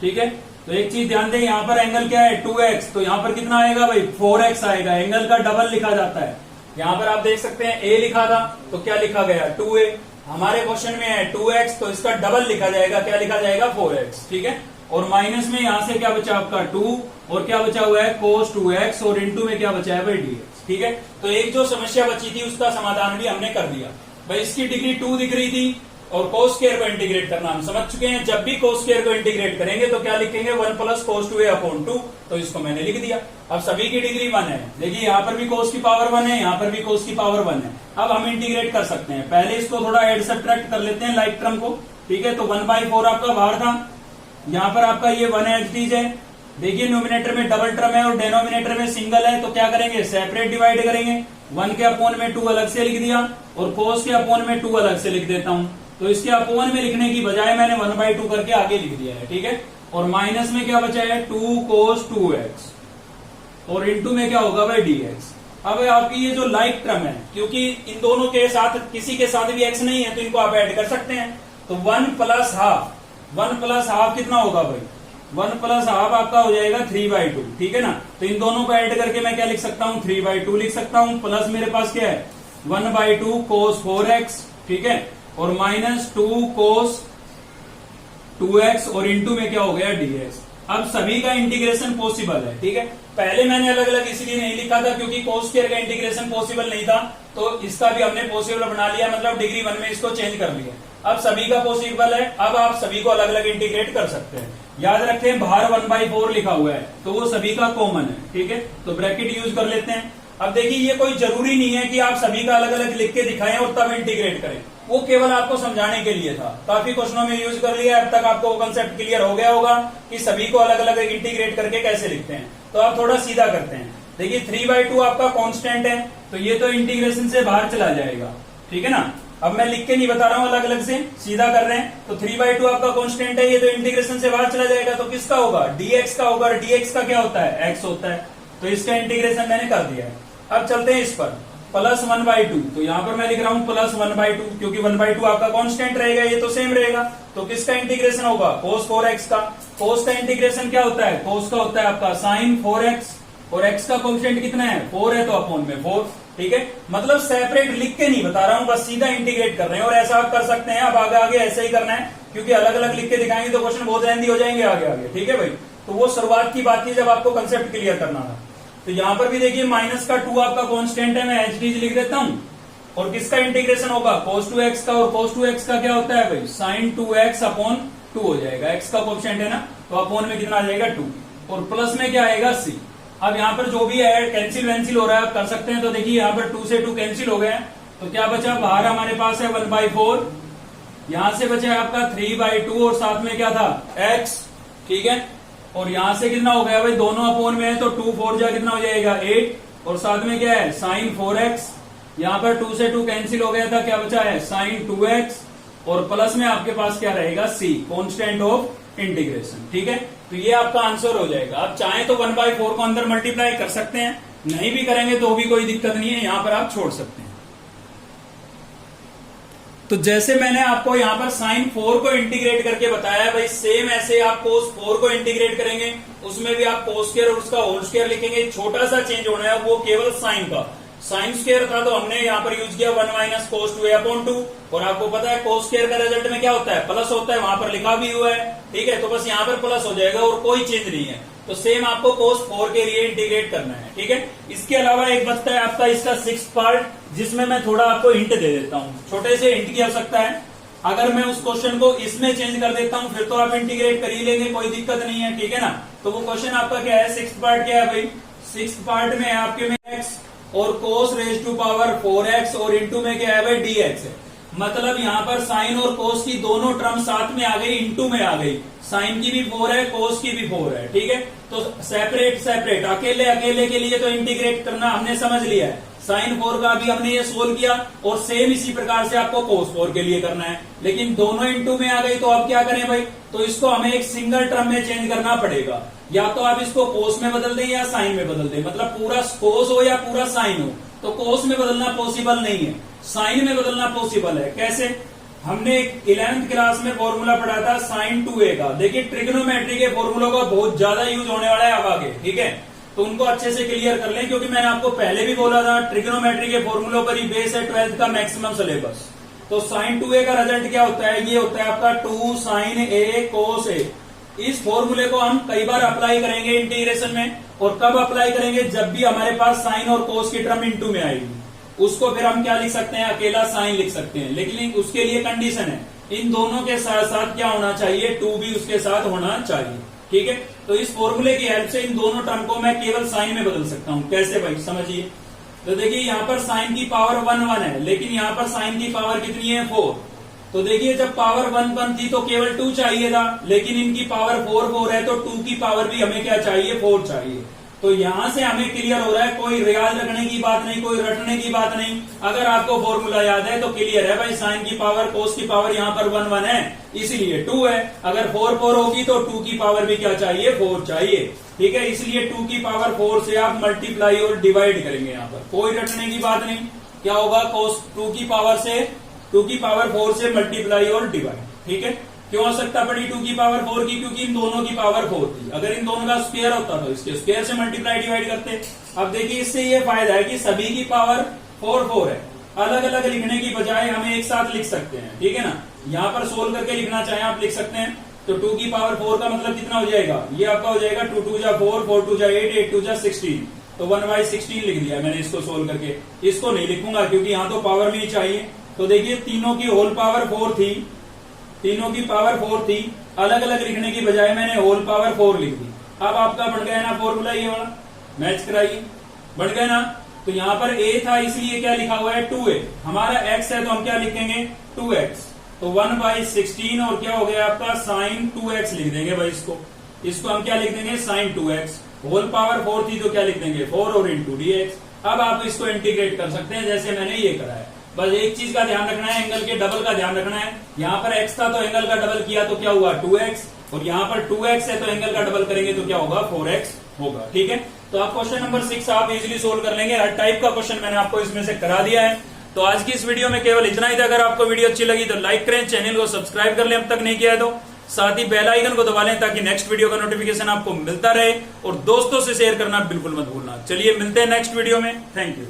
ठीक है। तो एक चीज ध्यान दें, यहाँ पर एंगल क्या है, 2x, तो यहाँ पर कितना आएगा भाई, 4x आएगा। एंगल का डबल लिखा जाता है। यहाँ पर आप देख सकते हैं a लिखा था तो क्या लिखा गया, 2a। हमारे क्वेश्चन में है 2x, तो इसका डबल लिखा जाएगा, क्या लिखा जाएगा, 4x, ठीक है। और माइनस में यहां से क्या बचा आपका 2 और क्या बचा हुआ है cos 2x और इंटू में क्या बचा है भाई dx, ठीक है। तो एक जो समस्या बची थी उसका समाधान भी हमने कर दिया भाई। इसकी डिग्री 2 दिख रही थी और कोस स्क्वायर को इंटीग्रेट करना हम समझ चुके हैं। जब भी कोस स्क्वायर को इंटीग्रेट करेंगे तो क्या लिखेंगे, 1 प्लस कोस 2a अपॉन 2। तो इसको मैंने लिख दिया। अब सभी की डिग्री 1 है, देखिए यहाँ पर भी कोस की पावर 1 है, यहाँ पर भी कोस की पावर 1 है। अब हम इंटीग्रेट कर सकते हैं। पहले इसको थोड़ा एड सब्ट्रैक्ट कर लेते हैं लाइक टर्म को, ठीक है। तो 1/4 आपका बाहर था, यहाँ पर आपका ये 1 एच डीज है। देखिए न्यूमिनेटर में डबल टर्म है और डेनोमिनेटर में सिंगल है, तो क्या करेंगे, सेपरेट डिवाइड करेंगे। 1 के अपोन में 2 अलग से लिख दिया और कोस के अपोन में 2 अलग से लिख देता हूं। तो इसके अपोन में लिखने की बजाय मैंने 1/2 करके आगे लिख दिया है, ठीक है। और माइनस में क्या बचा है, 2 cos 2x और इंटू में क्या होगा भाई dx। अब आपकी ये जो लाइक टर्म है, क्योंकि इन दोनों के साथ किसी के साथ भी x नहीं है तो इनको आप ऐड कर सकते हैं। तो 1 प्लस हाफ, 1 प्लस हाफ कितना होगा भाई, 1 प्लस हाफ आपका हो जाएगा 3/2, ठीक है ना। तो इन दोनों को ऐड करके मैं क्या लिख सकता हूँ, 3/2 लिख सकता हूँ। प्लस मेरे पास क्या है, 1/2 cos 4x, ठीक है, और माइनस 2 cos 2x और इंटू में क्या हो गया dx। अब सभी का इंटीग्रेशन पॉसिबल है, ठीक है। पहले मैंने अलग अलग इसलिए नहीं लिखा था क्योंकि cos स्क्वायर का इंटीग्रेशन पॉसिबल नहीं था, तो इसका भी हमने पॉसिबल बना लिया, मतलब डिग्री 1 में इसको चेंज कर लिया। अब सभी का पॉसिबल है, अब आप सभी को अलग अलग इंटीग्रेट कर सकते हैं। याद रखें बाहर 1/4 लिखा हुआ है तो वो सभी का कॉमन है, ठीक है। तो ब्रैकेट यूज कर लेते हैं। अब देखिए ये कोई जरूरी नहीं है कि आप सभी का अलग अलग लिख के दिखाएं और तब इंटीग्रेट करें, वो केवल आपको समझाने के लिए था। काफी क्वेश्चनों में यूज कर लिया, अब तक आपको कंसेप्ट क्लियर हो गया होगा कि सभी को अलग अलग इंटीग्रेट करके कैसे लिखते हैं। तो आप थोड़ा सीधा करते हैं। देखिए 3/2 आपका कांस्टेंट है, तो ये तो इंटीग्रेशन से बाहर चला जाएगा, ठीक है ना। अब मैं लिख के नहीं बता रहा हूं, अलग अलग से सीधा कर रहे हैं। तो 3/2 आपका कांस्टेंट है, ये तो इंटीग्रेशन से बाहर चला जाएगा, तो किसका होगा, dx का होगा। dx का क्या होता है, x होता है, तो इसका इंटीग्रेशन मैंने कर दिया है। अब चलते हैं इस पर, प्लस 1/2, तो यहां पर मैं लिख रहा हूं प्लस 1/2 क्योंकि 1/2 आपका कांस्टेंट रहेगा, ये तो सेम रहेगा। तो किसका इंटीग्रेशन होगा, cos 4x का। cos का इंटीग्रेशन क्या होता है, cos का होता है आपका sin 4x, और x का कोएफिशिएंट कितना है 4 है तो अपॉन में 4, ठीक है। मतलब सेपरेट लिख के नहीं बता रहा हूं, बस सीधा इंटीग्रेट कर रहे हैं। और ऐसा आप कर सकते हैं, अब आगे आगे ऐसे ही करना है, क्योंकि अलग अलग लिख के दिखाएंगे तो क्वेश्चन बहुत लेंथी हो जाएंगे आगे आगे, ठीक है भाई। तो वो शुरुआत की बात थी जब आपको कंसेप्ट क्लियर करना था। तो यहां पर भी देखिए माइनस का 2 आपका कांस्टेंट है, मैं एच डी लिख देता हूं। और किसका इंटीग्रेशन होगा cos 2x का, और cos 2x का क्या होता है भाई sin 2x अपॉन 2 हो जाएगा। x का कोएफिशिएंट है ना, तो अपॉन में कितना आ जाएगा 2, और प्लस में क्या आएगा c। अब यहाँ पर जो भी है कैंसिल वैंसिल हो रहा है आप कर सकते हैं। तो देखिए यहाँ पर 2 से 2 कैंसिल हो गए, तो क्या बचा, बाहर हमारे पास है 1/4, यहां से बचा आपका 3/2 और साथ में क्या था x, ठीक है। और यहां से कितना हो गया भाई, दोनों अपॉन में है तो 2 4 जा कितना हो जाएगा 8, और साथ में क्या है sin 4x। यहां पर 2 से 2 कैंसिल हो गया था, क्या बचा है sin 2x, और प्लस में आपके पास क्या रहेगा c, कांस्टेंट ऑफ इंटीग्रेशन, ठीक है। तो ये आपका आंसर हो जाएगा। आप चाहें तो 1/4 को अंदर मल्टीप्लाई कर सकते हैं, नहीं भी करेंगे तो भी कोई दिक्कत नहीं है, यहां पर आप छोड़ सकते हैं। तो जैसे मैंने आपको यहाँ पर sin 4 को इंटीग्रेट करके बताया भाई, सेम ऐसे आप cos 4 को इंटीग्रेट करेंगे, उसमें भी आप cos स्क्वायर और उसका होल स्क्वायर लिखेंगे। छोटा सा चेंज होना है वो केवल साइन का, साइन स्क्वायर था तो हमने यहाँ पर यूज किया 1 माइनस cos 2a अपॉन 2, और आपको पता है cos स्क्वायर का रिजल्ट में क्या होता है प्लस होता है, वहां पर लिखा भी हुआ है, ठीक है। तो बस यहाँ पर प्लस हो जाएगा और कोई चेंज नहीं है। तो सेम आपको cos 4 के लिए इंटीग्रेट करना है, ठीक है। इसके अलावा एक बचता है आपका इसका 6th पार्ट, जिसमें मैं थोड़ा आपको हिंट दे देता हूँ। छोटे से हिंट की आवश्यकता है, अगर मैं उस क्वेश्चन को इसमें चेंज कर देता हूँ फिर तो आप इंटीग्रेट कर ही लेंगे, कोई दिक्कत नहीं है, ठीक है ना। तो वो क्वेश्चन आपका क्या है, 6th पार्ट क्या है भाई, 6th पार्ट में आपके में x और cos raise to power 4x और इंटू में क्या है भाई dx है। मतलब यहाँ पर साइन और cos की दोनों टर्म साथ में आ गई, इंटू में आ गई, साइन की भी 4 है cos की भी 4 है, ठीक है। तो सेपरेट सेपरेट अकेले अकेले के लिए तो इंटीग्रेट करना हमने समझ लिया है, साइन 4 का भी हमने ये सोल्व किया, और सेम इसी प्रकार से आपको cos 4 के लिए करना है। लेकिन दोनों इंटू में आ गई तो अब क्या करें भाई, तो इसको हमें एक सिंगल टर्म में चेंज करना पड़ेगा। या तो आप इसको cos में बदल दें या साइन में बदल दें, मतलब पूरा cos हो या पूरा साइन हो। तो cos में बदलना पॉसिबल नहीं है, साइन में बदलना पॉसिबल है। कैसे, हमने 11th क्लास में फॉर्मूला पढ़ा था sin 2a का। देखिए ट्रिग्नोमेट्री के फॉर्मूलों का बहुत ज्यादा यूज होने वाला है अब आगे, ठीक है। तो उनको अच्छे से क्लियर कर लें, क्योंकि मैंने आपको पहले भी बोला था ट्रिग्नोमेट्री के फॉर्मूलों पर ही बेस है 12th का मैक्सिमम सिलेबस। तो sin 2a का रिजल्ट क्या होता है, ये होता है आपका 2 sin a cos a। इस फॉर्मूले को हम कई बार अप्लाई करेंगे इंटीग्रेशन में, और कब अप्लाई करेंगे, जब भी हमारे पास साइन और cos की टर्म इंटू में आएगी, उसको फिर हम क्या लिख सकते हैं, अकेला साइन लिख सकते हैं। लेकिन उसके लिए कंडीशन है, इन दोनों के साथ साथ क्या होना चाहिए, 2 भी उसके साथ होना चाहिए, ठीक है। तो इस फॉर्मूले की हेल्प से इन दोनों टर्म को मैं केवल साइन में बदल सकता हूं। कैसे भाई, समझिए। तो देखिए यहाँ पर साइन की पावर 1 1 है, लेकिन यहाँ पर साइन की पावर कितनी है 4। तो देखिए जब पावर 1 1 थी तो केवल 2 चाहिए था, लेकिन इनकी पावर 4 4 है, तो 2 की पावर भी हमें क्या चाहिए, 4 चाहिए। तो यहां से हमें क्लियर हो रहा है, कोई रियाज रखने की बात नहीं, कोई रटने की बात नहीं। अगर आपको फॉर्मूला याद है तो क्लियर है भाई, साइन की पावर cos की पावर यहाँ पर 1 1 है, इसलिए 2 है। अगर 4 4 होगी तो 2 की पावर भी क्या चाहिए, 4 चाहिए, ठीक है। इसलिए 2 की पावर 4 से आप मल्टीप्लाई और डिवाइड करेंगे, यहाँ पर कोई रटने की बात नहीं। क्या होगा, cos 2 की पावर 4 से मल्टीप्लाई और डिवाइड, ठीक है। क्यों आवश्यकता पड़ी 2 की पावर 4 की, क्योंकि इन दोनों की पावर 4 थी। अगर इन दोनों का स्क्वायर होता तो इसके स्क्वायर से मल्टीप्लाई डिवाइड करते। अब देखिए इससे ये फायदा है कि सभी की पावर 4 4 है, अलग अलग लिखने की बजाय हमें एक साथ लिख सकते हैं, ठीक है ना। यहाँ पर सोल्व करके लिखना चाहे आप लिख सकते हैं। तो 2 की पावर 4 का मतलब कितना हो जाएगा, ये आपका हो जाएगा 2 2 जा 4 4 2 जा 8 8 2 जा 16। तो 1/16 लिख दिया मैंने इसको सोल्व करके। इसको नहीं लिखूंगा क्योंकि यहाँ तो पावर भी चाहिए। तो देखिए तीनों की होल पावर 4 थी, तीनों की पावर 4 थी, अलग अलग लिखने की बजाय मैंने होल पावर 4 लिख दी। अब आपका बढ़ गया ना फॉर्मूला, ये वाला मैच कराइए, बढ़ गया ना। तो यहाँ पर a था इसलिए क्या लिखा हुआ है 2a, हमारा x है तो हम क्या लिखेंगे 2x। तो 1/16 और क्या हो गया आपका sin 2x लिख देंगे भाई, इसको हम क्या लिख देंगे sin 2x। होल पावर 4 थी तो क्या लिख देंगे 4 और इंटू dx। अब आप इसको इंटीग्रेट कर सकते हैं जैसे मैंने ये करा है। बस एक चीज का ध्यान रखना है, एंगल के डबल का ध्यान रखना है। यहाँ पर x था तो एंगल का डबल किया तो क्या हुआ 2x, और यहाँ पर 2x है तो एंगल का डबल करेंगे तो क्या होगा 4x होगा, ठीक है। तो आप क्वेश्चन नंबर 6 आप इजीली सोल्व कर लेंगे। हर टाइप का क्वेश्चन मैंने आपको इसमें से करा दिया है। तो आज की इस वीडियो में केवल इतना ही था। अगर आपको वीडियो अच्छी लगी तो लाइक करें, चैनल को सब्सक्राइब कर लें अब तक नहीं किया है तो। साथ ही बेल आइकन को दबा लें ताकि नेक्स्ट वीडियो का नोटिफिकेशन आपको मिलता रहे, और दोस्तों से शेयर करना बिल्कुल मत भूलना। चलिए मिलते हैं नेक्स्ट वीडियो में। Thank you.